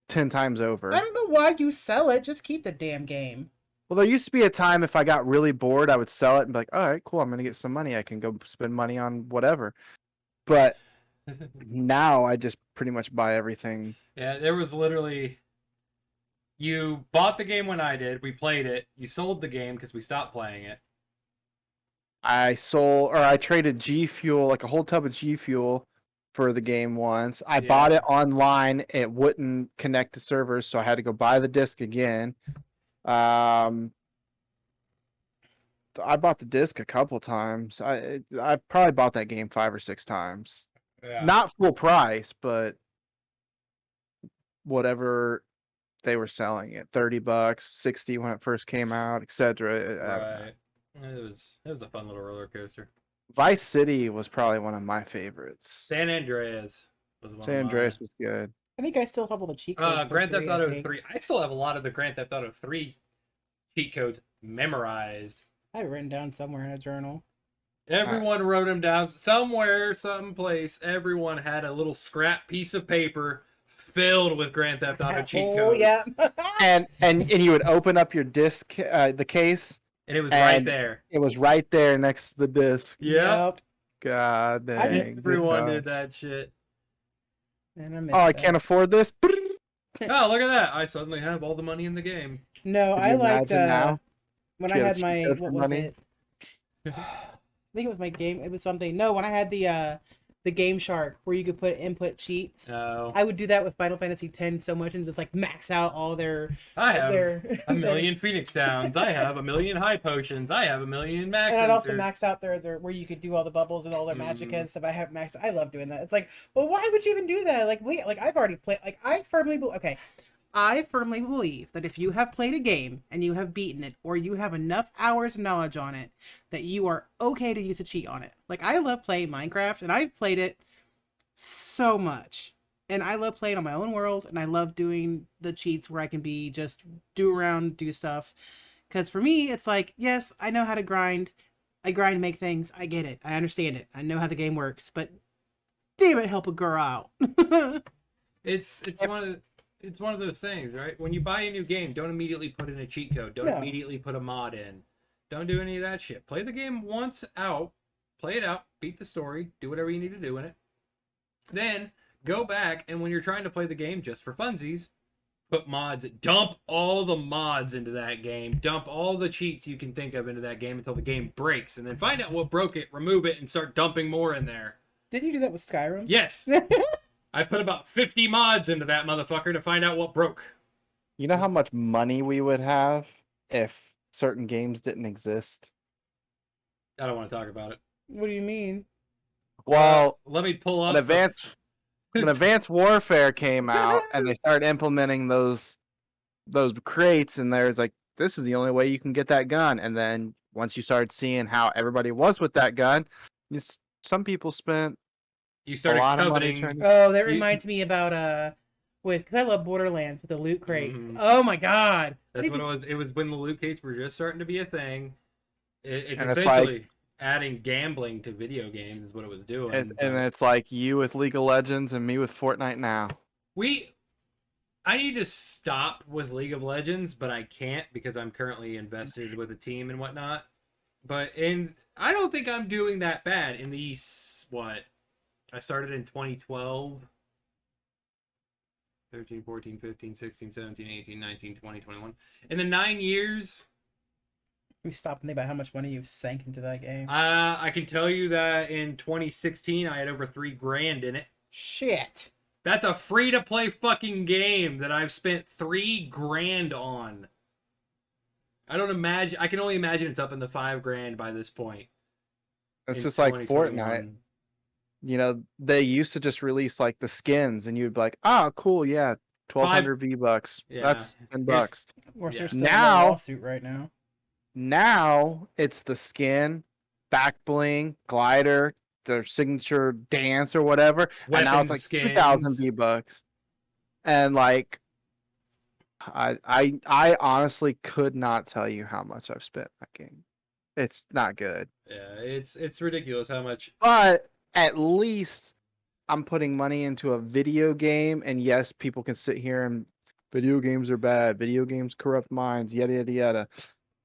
10 times over. I don't know why you sell it. Just keep the damn game. Well, there used to be a time if I got really bored, I would sell it and be like, all right, cool, I'm going to get some money. I can go spend money on whatever. But now I just pretty much buy everything. Yeah, there was literally... You bought the game when I did. We played it. You sold the game because we stopped playing it. I traded G Fuel, like a whole tub of G Fuel for the game once. I bought it online. It wouldn't connect to servers, so I had to go buy the disc again. I bought the disc a couple times. I probably bought that game 5 or 6 times. Yeah. Not full price, but whatever they were selling it, $30, $60 when it first came out, etc. Right. It was a fun little roller coaster. Vice City was probably one of my favorites. San Andreas was one. San Andreas was good. I think I still have all the cheat codes. Grand Theft Auto 3. I still have a lot of the Grand Theft Auto 3 cheat codes memorized. I have it written down somewhere in a journal. Everyone wrote them down somewhere, someplace. Everyone had a little scrap piece of paper filled with Grand Theft Auto cheat codes. Oh yeah. and you would open up your disc, the case, and it was right there. It was right there next to the disc. Yep. God dang. Everyone did that shit. And I can't afford this. Oh, look at that! I suddenly have all the money in the game. No, Could I you liked imagine now? when I had my what was money? it? I think it was my game. It was something. No, when I had the Game Shark where you could put input cheats. Oh. I would do that with Final Fantasy X so much and just like max out all their. I have a million Phoenix Downs. I have a million high potions. I have a million max. And I'd also max out their where you could do all the bubbles and all their magic and stuff. I have maxed. I love doing that. It's like, well, why would you even do that? Like, I've already played. Like, I firmly believe that if you have played a game and you have beaten it, or you have enough hours of knowledge on it, that you are okay to use a cheat on it. Like, I love playing Minecraft, and I've played it so much. And I love playing on my own world, and I love doing the cheats where I can be just do stuff. Because for me, it's like, yes, I know how to grind. I grind, make things. I get it. I understand it. I know how the game works. But damn it, help a girl out. It's one of those things, right? When you buy a new game, don't immediately put in a cheat code. Don't immediately put a mod in. Don't do any of that shit. Play the game once out. Play it out. Beat the story. Do whatever you need to do in it. Then go back, and when you're trying to play the game just for funsies, put mods. Dump all the mods into that game. Dump all the cheats you can think of into that game until the game breaks. And then find out what broke it, remove it, and start dumping more in there. Didn't you do that with Skyrim? Yes. I put about 50 mods into that motherfucker to find out what broke. You know how much money we would have if certain games didn't exist? I don't want to talk about it. What do you mean? Well, let me pull up. When Advanced Warfare came out and they started implementing those crates, and there's like, this is the only way you can get that gun. And then once you started seeing how everybody was with that gun, some people spent You A started lot of money coveting. trying to... Oh, that You- reminds me about because I love Borderlands with the loot crates. Mhm. Oh my god. That's what it was. It was when the loot crates were just starting to be a thing. It's And it's essentially adding gambling to video games is what it was doing. And but it's like you with League of Legends and me with Fortnite now. I need to stop with League of Legends, but I can't because I'm currently invested with a team and whatnot. But I don't think I'm doing that bad in these, what? I started in 2012. 13, 14, 15, 16, 17, 18, 19, 20, 21. In the 9 years, We stop and think about how much money you've sank into that game. I can tell you that in 2016, I had over $3,000 in it. Shit. That's a free-to-play fucking game that I've spent $3,000 on. I can only imagine it's up in the $5,000 by this point. It's in just like 2021. Fortnite. You know, they used to just release like the skins, and you'd be like, "Oh, cool, yeah, 1,200 V-bucks. Yeah. That's $10." Of course, Yeah. there's still Now- no lawsuit right now. Now it's the skin, back bling, glider, their signature dance or whatever, and now it's Weapons like skins. 2,000 V-bucks. And like, I honestly could not tell you how much I've spent that game. It's not good, Yeah, it's ridiculous how much. but at least I'm putting money into a video game. And yes, people can sit here and video games are bad, video games corrupt minds, yada yada yada.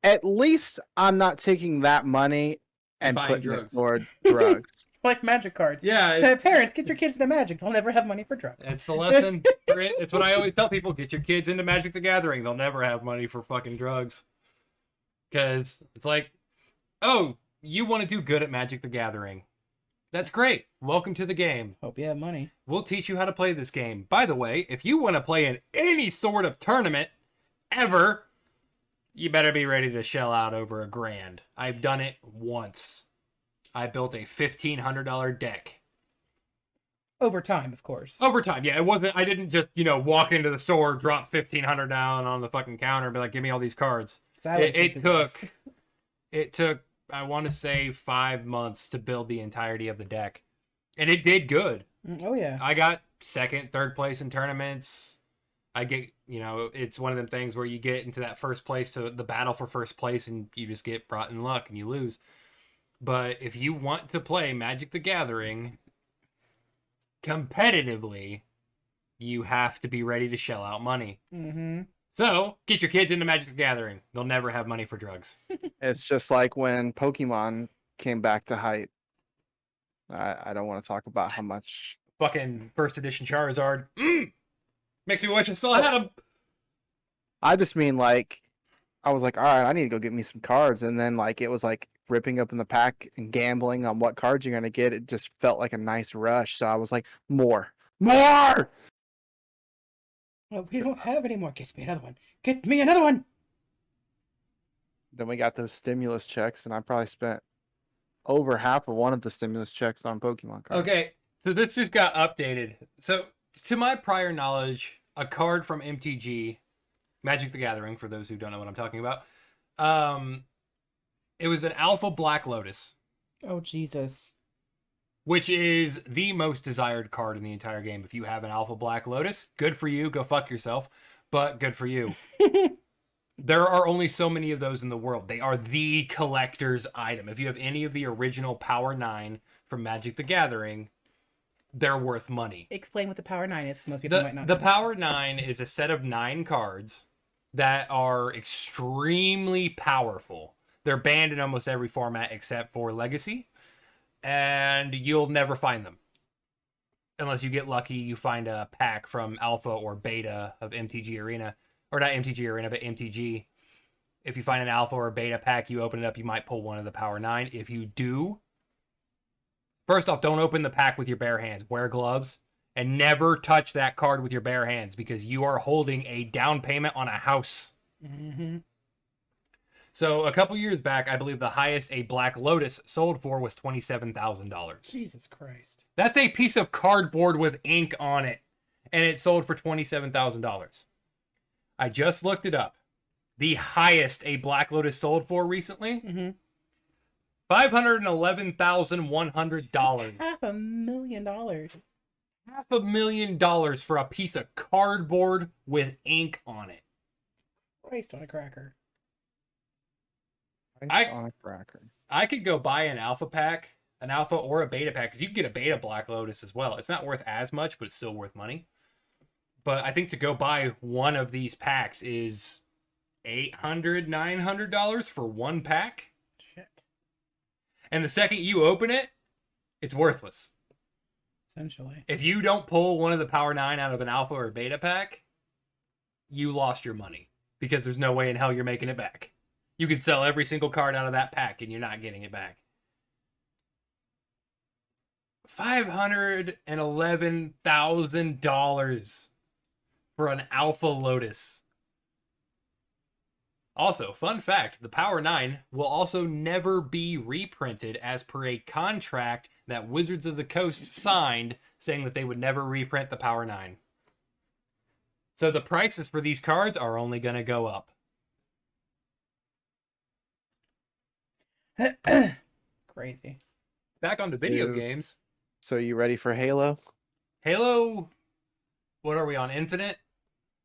At least I'm not taking that money and Buying putting drugs. it toward drugs. Like magic cards. Yeah, Parents, get your kids into magic. They'll never have money for drugs. It's the lesson. It's what I always tell people: get your kids into Magic the Gathering. They'll never have money for fucking drugs. Because it's like, oh, you want to do good at Magic the Gathering. That's great. Welcome to the game. Hope you have money. We'll teach you how to play this game. By the way, if you want to play in any sort of tournament ever, you better be ready to shell out over $1,000. I've done it once. I built a $1,500 deck. Over time, of course. Over time, yeah. It wasn't. I didn't just walk into the store, drop $1,500 down on the fucking counter, and be like, "Give me all these cards." It took. I want to say 5 months to build the entirety of the deck, and it did good. Oh yeah. I got second, third place in tournaments. I get, it's one of them things where you get into that first place to the battle for first place, and you just get brought in luck and you lose. But if you want to play Magic the Gathering competitively, you have to be ready to shell out money. Mm-hmm. So, get your kids into Magic the Gathering. They'll never have money for drugs. It's just like when Pokemon came back to hype. I don't want to talk about how much. Fucking first edition Charizard. Makes me wish I still had them. I just mean like, I was like, all right, I need to go get me some cards, and then like it was like ripping open the pack and gambling on what cards you're gonna get. It just felt like a nice rush. So I was like, more. Well, we don't have any more. Get me another one. Get me another one. Then we got those stimulus checks, and I probably spent over half of one of the stimulus checks on Pokemon cards. Okay, so this just got updated. So, to my prior knowledge, a card from MTG, Magic the Gathering, for those who don't know what I'm talking about, it was an Alpha Black Lotus, Oh Jesus. which is the most desired card in the entire game. If you have an Alpha Black Lotus, good for you. Go fuck yourself, but good for you. There are only so many of those in the world. They are the collector's item. If you have any of the original Power 9 from Magic the Gathering, they're worth money. Explain what the Power 9 is, because most people might not The know. Power 9 is a set of 9 cards that are extremely powerful. They're banned in almost every format except for Legacy, and you'll never find them. Unless you get lucky, you find a pack from Alpha or Beta of MTG Arena. Or not MTG Arena, but MTG. If you find an Alpha or Beta pack, you open it up, you might pull one of the Power 9. If you do, first off, don't open the pack with your bare hands. Wear gloves. And never touch that card with your bare hands, because you are holding a down payment on a house. Mm-hmm. So a couple years back, I believe the highest a Black Lotus sold for was $27,000. Jesus Christ. That's a piece of cardboard with ink on it, and it sold for $27,000. I just looked it up. The highest a Black Lotus sold for recently, Mm-hmm. $511,100. $500,000. $500,000 for a piece of cardboard with ink on it. Christ on a cracker. On a cracker. I could go buy an alpha pack, an alpha or a beta pack, because you can get a beta Black Lotus as well. It's not worth as much, but it's still worth money. But I think to go buy one of these packs is $800, $900 for one pack. Shit. And the second you open it, it's worthless. Essentially. If you don't pull one of the Power 9 out of an alpha or beta pack, you lost your money. Because there's no way in hell you're making it back. You could sell every single card out of that pack and you're not getting it back. $511,000 for an Alpha Lotus. Also, fun fact, the Power 9 will also never be reprinted as per a contract that Wizards of the Coast signed saying that they would never reprint the Power 9. So the prices for these cards are only going to go up. Crazy. Back onto video games. So you ready for Halo? Halo, what are we on, Infinite?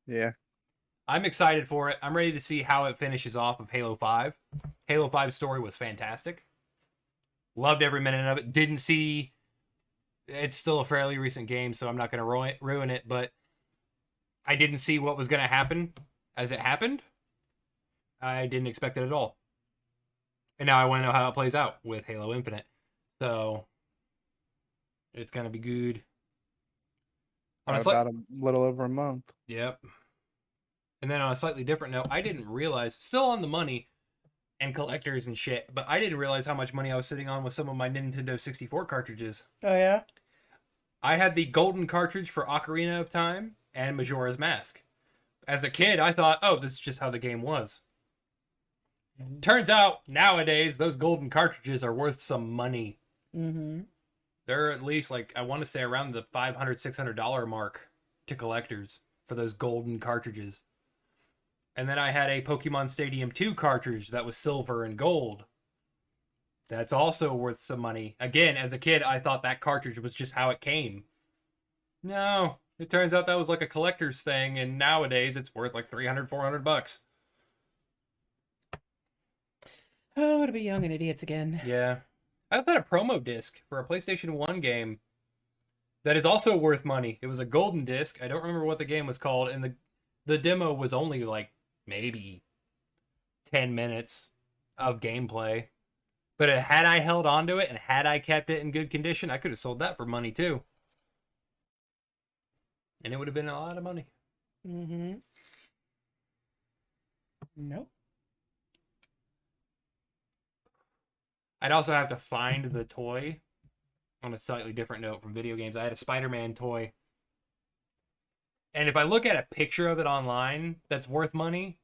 Yeah. I'm excited for it. I'm ready to see how it finishes off of Halo 5. Halo 5's story was fantastic. Loved every minute of it. Didn't see... It's still a fairly recent game, so I'm not going to ruin it, but I didn't see what was going to happen as it happened. I didn't expect it at all. And now I want to know how it plays out with Halo Infinite. So, it's going to be good. About a little over a month. Yep. And then on a slightly different note, I didn't realize, still on the money and collectors and shit, but I didn't realize how much money I was sitting on with some of my Nintendo 64 cartridges. Oh, yeah? I had the golden cartridge for Ocarina of Time and Majora's Mask. As a kid, I thought, oh, this is just how the game was. Turns out, nowadays, those golden cartridges are worth some money. Mm-hmm. They're at least, like, I want to say around the $500, $600 mark to collectors for those golden cartridges. And then I had a Pokemon Stadium 2 cartridge that was silver and gold. That's also worth some money. Again, as a kid, I thought that cartridge was just how it came. No, it turns out that was like a collector's thing, and nowadays it's worth like $300, $400. Oh, to be young and idiots again. Yeah. I also had a promo disc for a PlayStation 1 game that is also worth money. It was a golden disc. I don't remember what the game was called, and the demo was only like maybe 10 minutes of gameplay. But had I held on to it and had I kept it in good condition, I could have sold that for money too. And it would have been a lot of money. Mm-hmm. Nope. I'd also have to find the toy. On a slightly different note from video games, I had a Spider-Man toy. And if I look at a picture of it online that's worth money,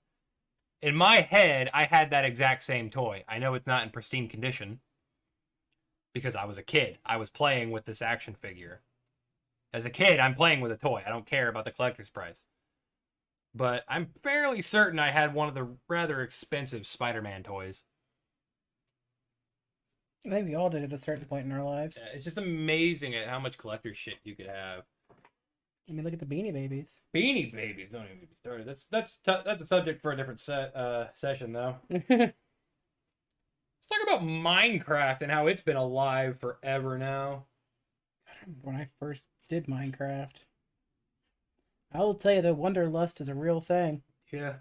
in my head, I had that exact same toy. I know it's not in pristine condition because I was a kid. I was playing with this action figure. As a kid, I'm playing with a toy. I don't care about the collector's price. But I'm fairly certain I had one of the rather expensive Spider-Man toys. I think we all did at a certain point in our lives. Yeah, it's just amazing at how much collector's shit you could have. I mean, look at the Beanie Babies. Beanie Babies, don't even get me started. That's a subject for a different session, though. Let's talk about Minecraft and how it's been alive forever now. I remember when I first did Minecraft. I will tell you that Wanderlust is a real thing. Yeah.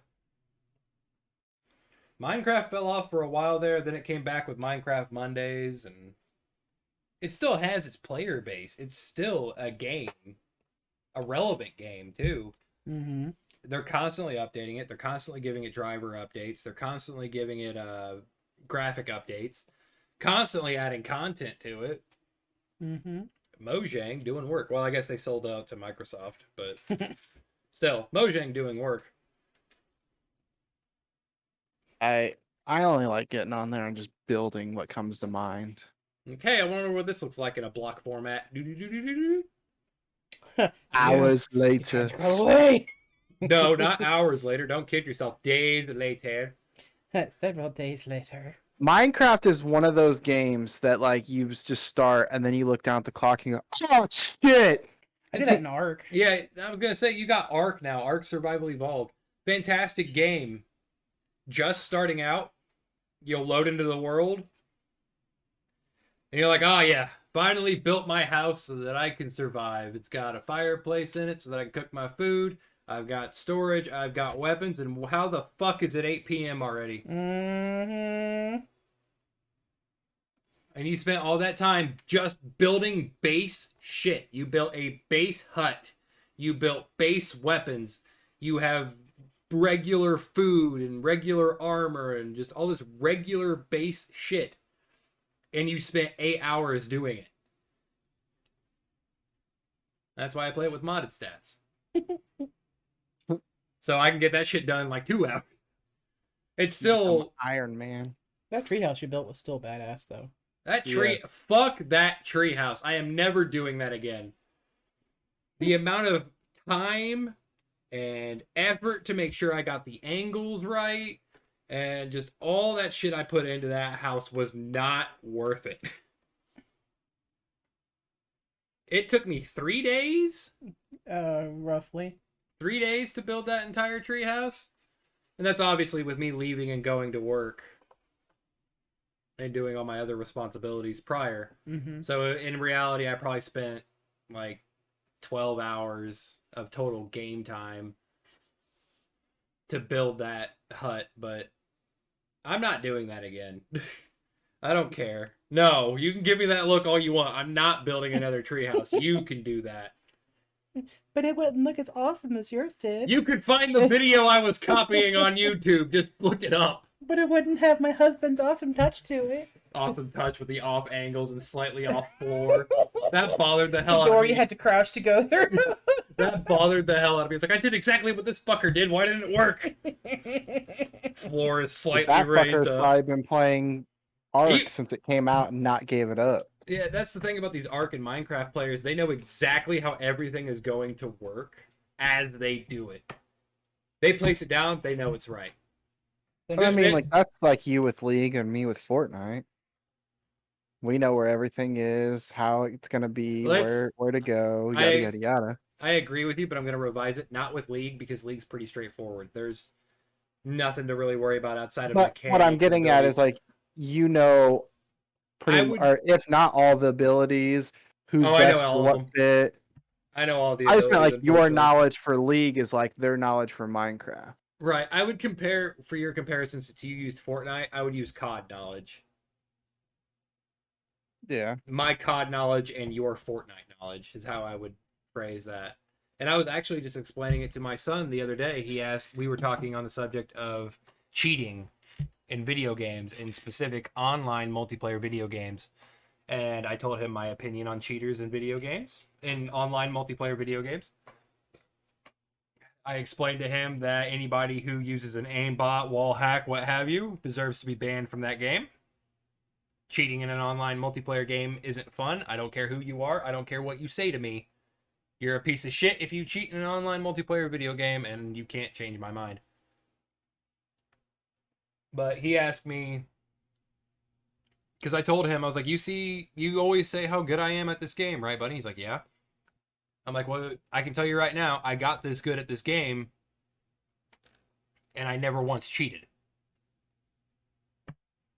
Minecraft fell off for a while there, then it came back with Minecraft Mondays, and it still has its player base. It's still a game. A relevant game, too. Mm-hmm. They're constantly updating it. They're constantly giving it driver updates. They're constantly giving it graphic updates. Constantly adding content to it. Mm-hmm. Mojang doing work. Well, I guess they sold out to Microsoft, but still, Mojang doing work. I only like getting on there and just building what comes to mind. Okay, I wonder what this looks like in a block format. Hours later. Away. No, not hours later. Don't kid yourself. Days later. Several days later. Minecraft is one of those games that like you just start and then you look down at the clock and you go, oh shit. I did that in Ark. Yeah, I was gonna say you got Ark now. Ark Survival Evolved, fantastic game. Just starting out, you'll load into the world, and you're like, oh yeah, finally built my house so that I can survive. It's got a fireplace in it so that I can cook my food. I've got storage. I've got weapons. And how the fuck is it 8 p.m. already? Mm-hmm. And you spent all that time just building base shit. You built a base hut. You built base weapons. You have regular food and regular armor and just all this regular base shit. And you spent 8 hours doing it. That's why I play it with modded stats. So I can get that shit done in like 2 hours. It's still Iron Man. That treehouse you built was still badass, though. that tree. Yes. Fuck that tree house. I am never doing that again. The amount of time and effort to make sure I got the angles right and just all that shit I put into that house was not worth it. It took me 3 days. Roughly. 3 days to build that entire tree house. And that's obviously with me leaving and going to work and doing all my other responsibilities prior. Mm-hmm. So in reality, I probably spent like 12 hours of total game time to build that hut, but I'm not doing that again. I don't care. No, you can give me that look all you want. I'm not building another treehouse. You can do that. But it wouldn't look as awesome as yours did. You could find the video I was copying on YouTube. Just look it up. But it wouldn't have my husband's awesome touch to it. Awesome touch with the off angles and slightly off floor. That bothered the hell The out of door me. you had to crouch to go through. That bothered the hell out of me. It's like, I did exactly what this fucker did. Why didn't it work? Floor is slightly That fucker's raised up. probably been playing Ark He- since it came out and not gave it up. Yeah, that's the thing about these Ark and Minecraft players. They know exactly how everything is going to work as they do it. They place it down, they know it's right. But I mean, like that's like you with League and me with Fortnite. We know where everything is, how it's gonna be, Let's- where to go, yada yada yada. I agree with you, but I'm going to revise it. Not with League, because League's pretty straightforward. There's nothing to really worry about outside of But mechanics. what I'm and getting at is abilities. like you know, or if not all the abilities, who's Oh, I know best all for of what them. fit. I know all the I just meant like abilities, your unfortunately. knowledge for League is like their knowledge for Minecraft. Right. I would compare, for your comparison, since you used Fortnite, I would use COD knowledge. Yeah. My COD knowledge and your Fortnite knowledge is how I would phrase that. And I was actually just explaining it to my son the other day. He asked, we were talking on the subject of cheating in video games, in specific online multiplayer video games. And I told him my opinion on cheaters in video games, in online multiplayer video games. I explained to him that anybody who uses an aimbot, wall hack, what have you, deserves to be banned from that game. Cheating in an online multiplayer game isn't fun. I don't care who you are. I don't care what you say to me. You're a piece of shit if you cheat in an online multiplayer video game, and you can't change my mind. But he asked me, because I told him, I was like, you always say how good I am at this game, right, buddy? He's like, yeah. I'm like, well, I can tell you right now, I got this good at this game, and I never once cheated.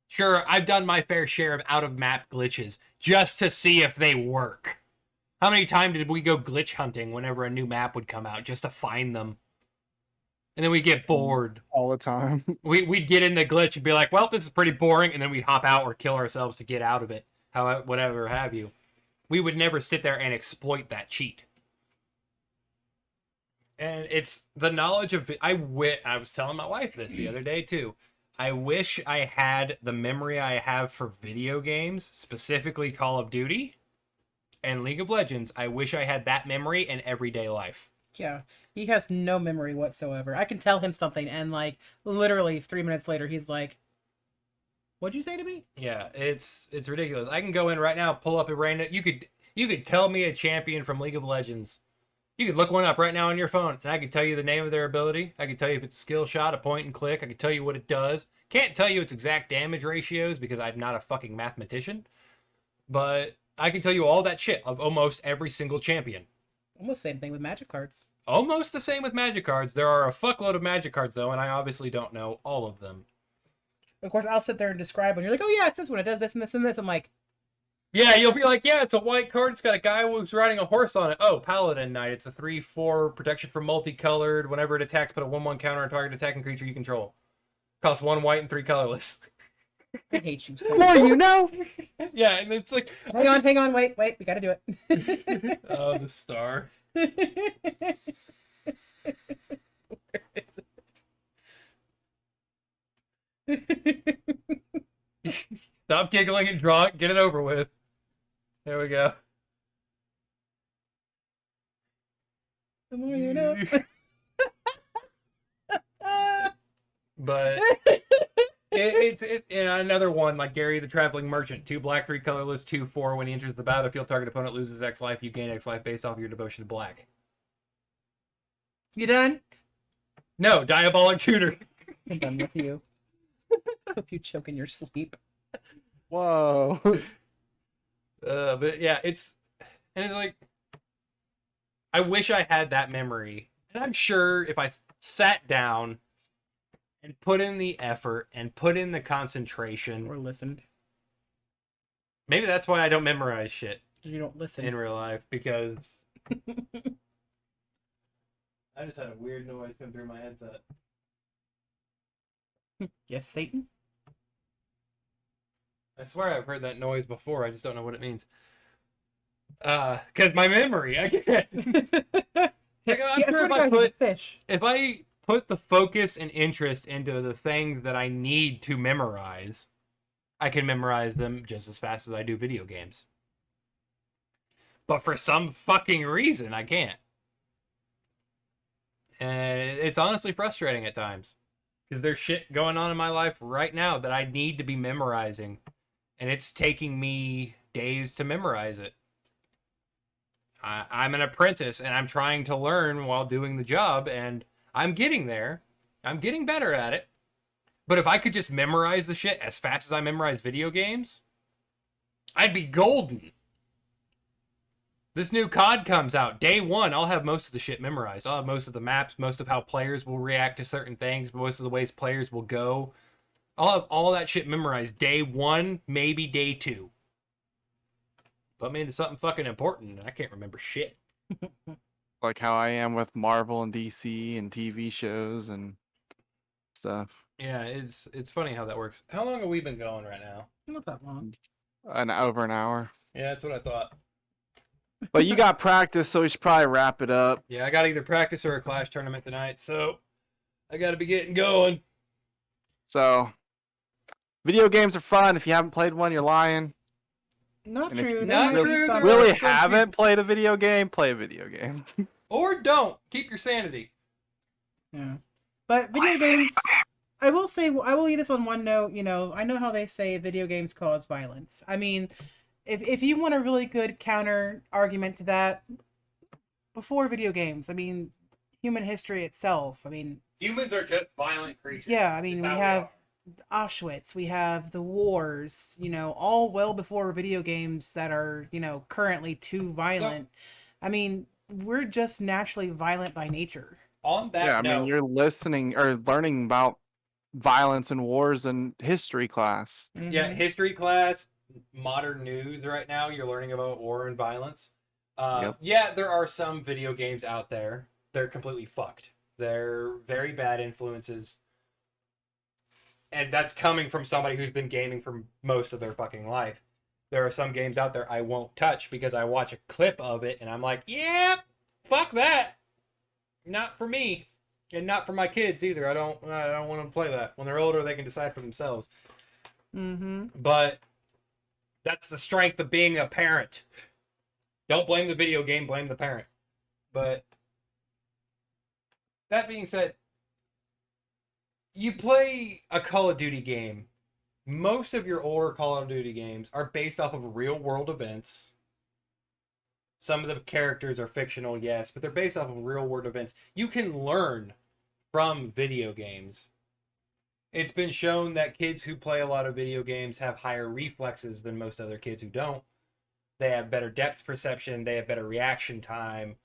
Sure, I've done my fair share of out-of-map glitches, just to see if they work. How many times did we go glitch hunting whenever a new map would come out, just to find them? And then we'd get bored. All the time. We'd get in the glitch and be like, well, this is pretty boring, and then we'd hop out or kill ourselves to get out of it, whatever have you. We would never sit there and exploit that cheat. And it's the knowledge of it. I was telling my wife this the other day too. I wish I had the memory I have for video games, specifically Call of Duty and League of Legends. I wish I had that memory in everyday life. Yeah, he has no memory whatsoever. I can tell him something, and like literally 3 minutes later, he's like, "What'd you say to me?" Yeah, it's ridiculous. I can go in right now, pull up a random. You could tell me a champion from League of Legends, You could look one up right now on your phone, and I can tell you the name of their ability. I can tell you if it's a skill shot, a point and click. I can tell you what it does. Can't tell you its exact damage ratios because I'm not a fucking mathematician. But I can tell you all that shit of almost every single champion. Almost same thing with magic cards. Almost the same with magic cards. There are a fuckload of magic cards, though, and I obviously don't know all of them. Of course, I'll sit there and describe when you're like, oh yeah, it's this one. It does this and this and this. I'm like, Yeah, you'll be like, yeah, it's a white card. It's got a guy who's riding a horse on it. Oh, Paladin Knight. It's a 3/4 protection from multicolored. Whenever it attacks, put a 1/1 counter on target attacking creature you control. Costs 1 white and 3 colorless. I hate you. The more you know. Yeah, and it's like... Hang on, wait, we gotta do it. Oh, the star. Stop giggling and draw it. Get it over with. There we go. The more you know. But it's another one like Gary the Traveling Merchant. 2 black, 3 colorless, 2/4. When he enters the battlefield, target opponent loses X life. You gain X life based off of your devotion to black. You done? No, Diabolic Tutor. I'm done with you. Hope you choke in your sleep. Whoa. But yeah, it's like, I wish I had that memory. And I'm sure if I sat down and put in the effort and put in the concentration, Or listened. maybe that's why I don't memorize shit You don't listen. in real life, because I just had a weird noise come through my headset. Yes, Satan? I swear I've heard that noise before. I just don't know what it means. Because my memory, I can't. Like, I'm sure if I put the focus and interest into the things that I need to memorize, I can memorize them just as fast as I do video games. But for some fucking reason, I can't. And it's honestly frustrating at times. Because there's shit going on in my life right now that I need to be memorizing. And it's taking me days to memorize it. I'm an apprentice, and I'm trying to learn while doing the job, and I'm getting there. I'm getting better at it. But if I could just memorize the shit as fast as I memorize video games, I'd be golden. This new COD comes out. Day 1, I'll have most of the shit memorized. I'll have most of the maps, most of how players will react to certain things, most of the ways players will go. I'll have all that shit memorized day 1, maybe day 2. Put me into something fucking important, and I can't remember shit. Like how I am with Marvel and DC and TV shows and stuff. Yeah, it's funny how that works. How long have we been going right now? Not that long. Over an hour. Yeah, that's what I thought. But you got practice, so we should probably wrap it up. Yeah, I got either practice or a Clash tournament tonight, so I got to be getting going. So, video games are fun. If you haven't played one, you're lying. Not And if true. you There Not might be true, some- there Really are some haven't played a video game? Play a video game. Or don't. Keep your sanity. Yeah. But video games, I will say, I will leave this on one note. You know, I know how they say video games cause violence. I mean, if you want a really good counter argument to that, before video games, I mean, human history itself. I mean, Humans are just violent creatures. yeah, I mean, Just we how have Auschwitz, we have the wars, you know, all well before video games that are, you know, currently too violent. I mean, we're just naturally violent by nature. On that Yeah, I note, mean, you're listening or learning about violence and wars in history class. yeah, Mhm. history class, modern news right now, you're learning about war and violence. Yep. Yeah, there are some video games out there. They're completely fucked. They're very bad influences. And that's coming from somebody who's been gaming for most of their fucking life. There are some games out there I won't touch because I watch a clip of it and I'm like, yeah, fuck that. Not for me. And not for my kids either. I don't want them to play that. When they're older, they can decide for themselves. Mm-hmm. But that's the strength of being a parent. Don't blame the video game, blame the parent. But that being said, you play a Call of Duty game. Most of your older Call of Duty games are based off of real world events. Some of the characters are fictional, yes, but they're based off of real world events. You can learn from video games. It's been shown that kids who play a lot of video games have higher reflexes than most other kids who don't. They have better depth perception, they have better reaction time.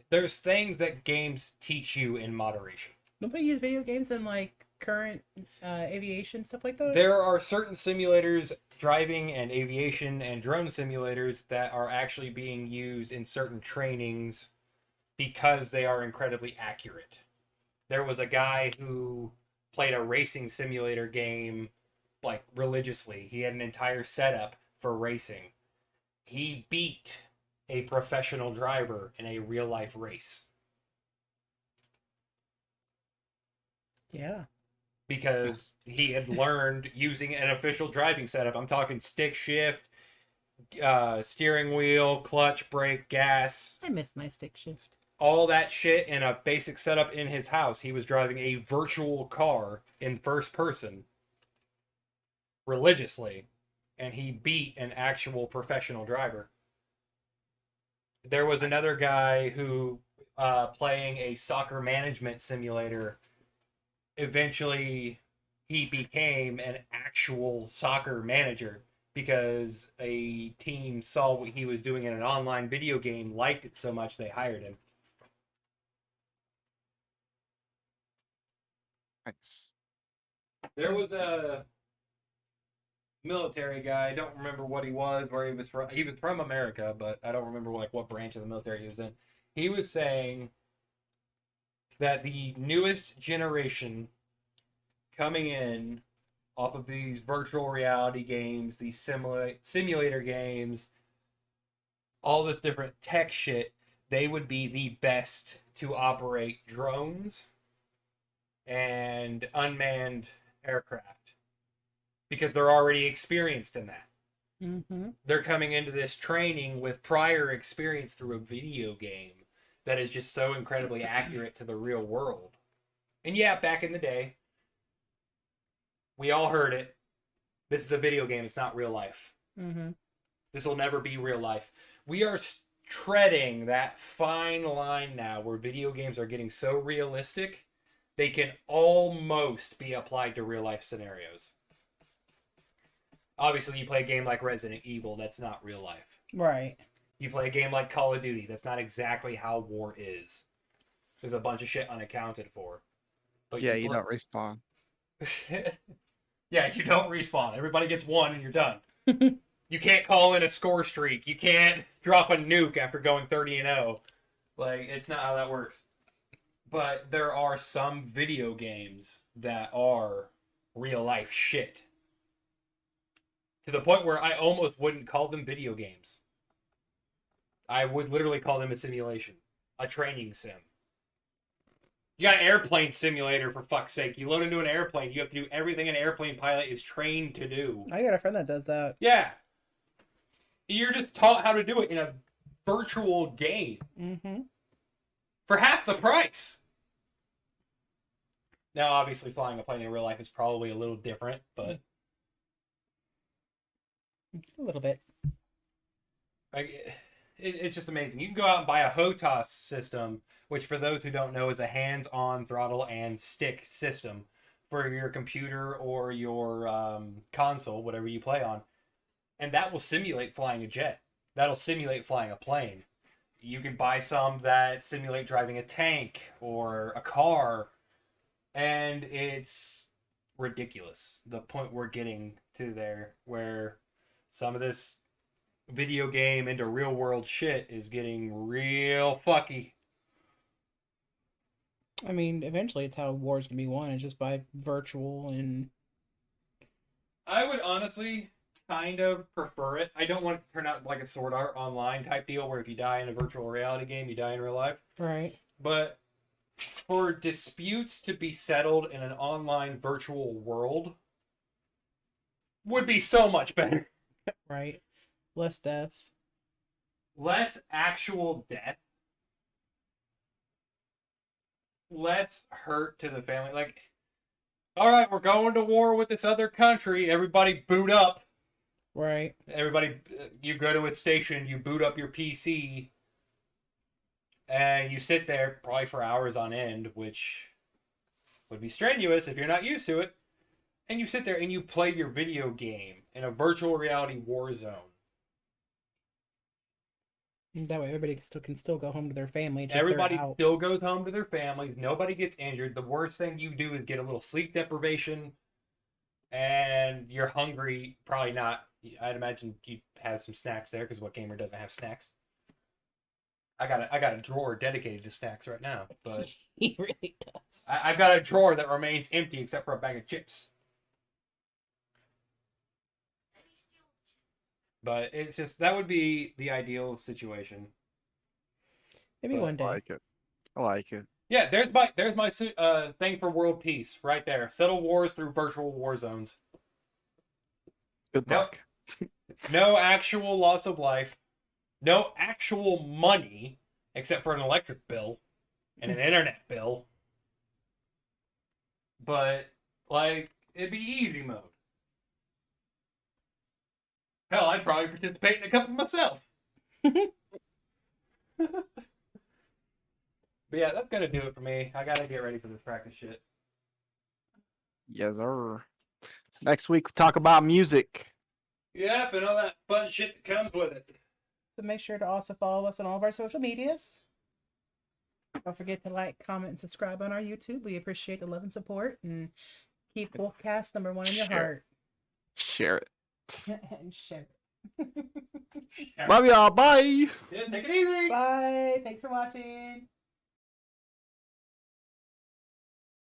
There's things that games teach you in moderation. Don't they use video games in like current aviation stuff like that? There are certain simulators, driving and aviation and drone simulators, that are actually being used in certain trainings because they are incredibly accurate. There was a guy who played a racing simulator game like religiously. He had an entire setup for racing. He beat a professional driver in a real life race. Yeah. Because he had learned using an official driving setup. I'm talking stick shift, steering wheel, clutch, brake, gas. I miss my stick shift. All that shit in a basic setup in his house. He was driving a virtual car in first person religiously, and he beat an actual professional driver. There was another guy who, playing a soccer management simulator, eventually he became an actual soccer manager because a team saw what he was doing in an online video game, liked it so much they hired him. Nice. There was a military guy, I don't remember what he was, where he was from. He was from America, but I don't remember like what branch of the military he was in. He was saying that the newest generation coming in off of these virtual reality games, these simulator games, all this different tech shit, they would be the best to operate drones and unmanned aircraft because they're already experienced in that. Mm-hmm. They're coming into this training with prior experience through a video game that is just so incredibly accurate to the real world. And yeah, back in the day, we all heard it. This is a video game. It's not real life. Mm-hmm. This will never be real life. We are treading that fine line now where video games are getting so realistic they can almost be applied to real life scenarios. Obviously, you play a game like Resident Evil, that's not real life. Right. You play a game like Call of Duty, that's not exactly how war is. There's a bunch of shit unaccounted for. But Yeah, you don't respawn. Yeah, you don't respawn. Everybody gets one and you're done. You can't call in a score streak. You can't drop a nuke after going 30-0. Like, it's not how that works. But there are some video games that are real life shit. To the point where I almost wouldn't call them video games. I would literally call them a simulation. A training sim. You got an airplane simulator, for fuck's sake. You load into an airplane, you have to do everything an airplane pilot is trained to do. I got a friend that does that. Yeah. You're just taught how to do it in a virtual game. Mm-hmm. For half the price. Now, obviously, flying a plane in real life is probably a little different, but... A little bit. It's just amazing. You can go out and buy a HOTAS system, which for those who don't know is a hands-on throttle and stick system for your computer or your console, whatever you play on. And that will simulate flying a jet. That'll simulate flying a plane. You can buy some that simulate driving a tank or a car. And it's ridiculous, the point we're getting to there, where some of this video game into real world shit is getting real fucky. I mean, eventually it's how wars can be won. It's just by virtual and... I would honestly kind of prefer it. I don't want it to turn out like a Sword Art Online type deal where if you die in a virtual reality game, you die in real life. Right. But for disputes to be settled in an online virtual world would be so much better. Right. Less death. Less actual death. Less hurt to the family. Like, all right, we're going to war with this other country. Everybody boot up. Right. Everybody, you go to a station, you boot up your PC, and you sit there probably for hours on end, which would be strenuous if you're not used to it. And you sit there and you play your video game in a virtual reality war zone. That way, everybody can still go home to their family. Just Everybody they're out. still goes home to their families. Nobody gets injured. The worst thing you do is get a little sleep deprivation, and you're hungry. Probably not. I'd imagine you have some snacks there, because what gamer doesn't have snacks? I got a drawer dedicated to snacks right now, but He really does. I've got a drawer that remains empty except for a bag of chips. But it's just, that would be the ideal situation. Maybe But one I day. like it. I like it. Yeah, there's my thing for world peace right there. Settle wars through virtual war zones. Good Nope. luck. No actual loss of life. No actual money, except for an electric bill and an internet bill. But, like, it'd be easy mode. Hell, I'd probably participate in a couple myself. But yeah, that's gonna do it for me. I gotta get ready for this practice shit. Yes, sir. Next week, we talk about music. Yep, and all that fun shit that comes with it. So make sure to also follow us on all of our social medias. Don't forget to like, comment, and subscribe on our YouTube. We appreciate the love and support, and keep Wolfcast #1 in your heart. Share it. And share it. Love y'all. Bye. Yeah, take it easy. Bye. Thanks for watching.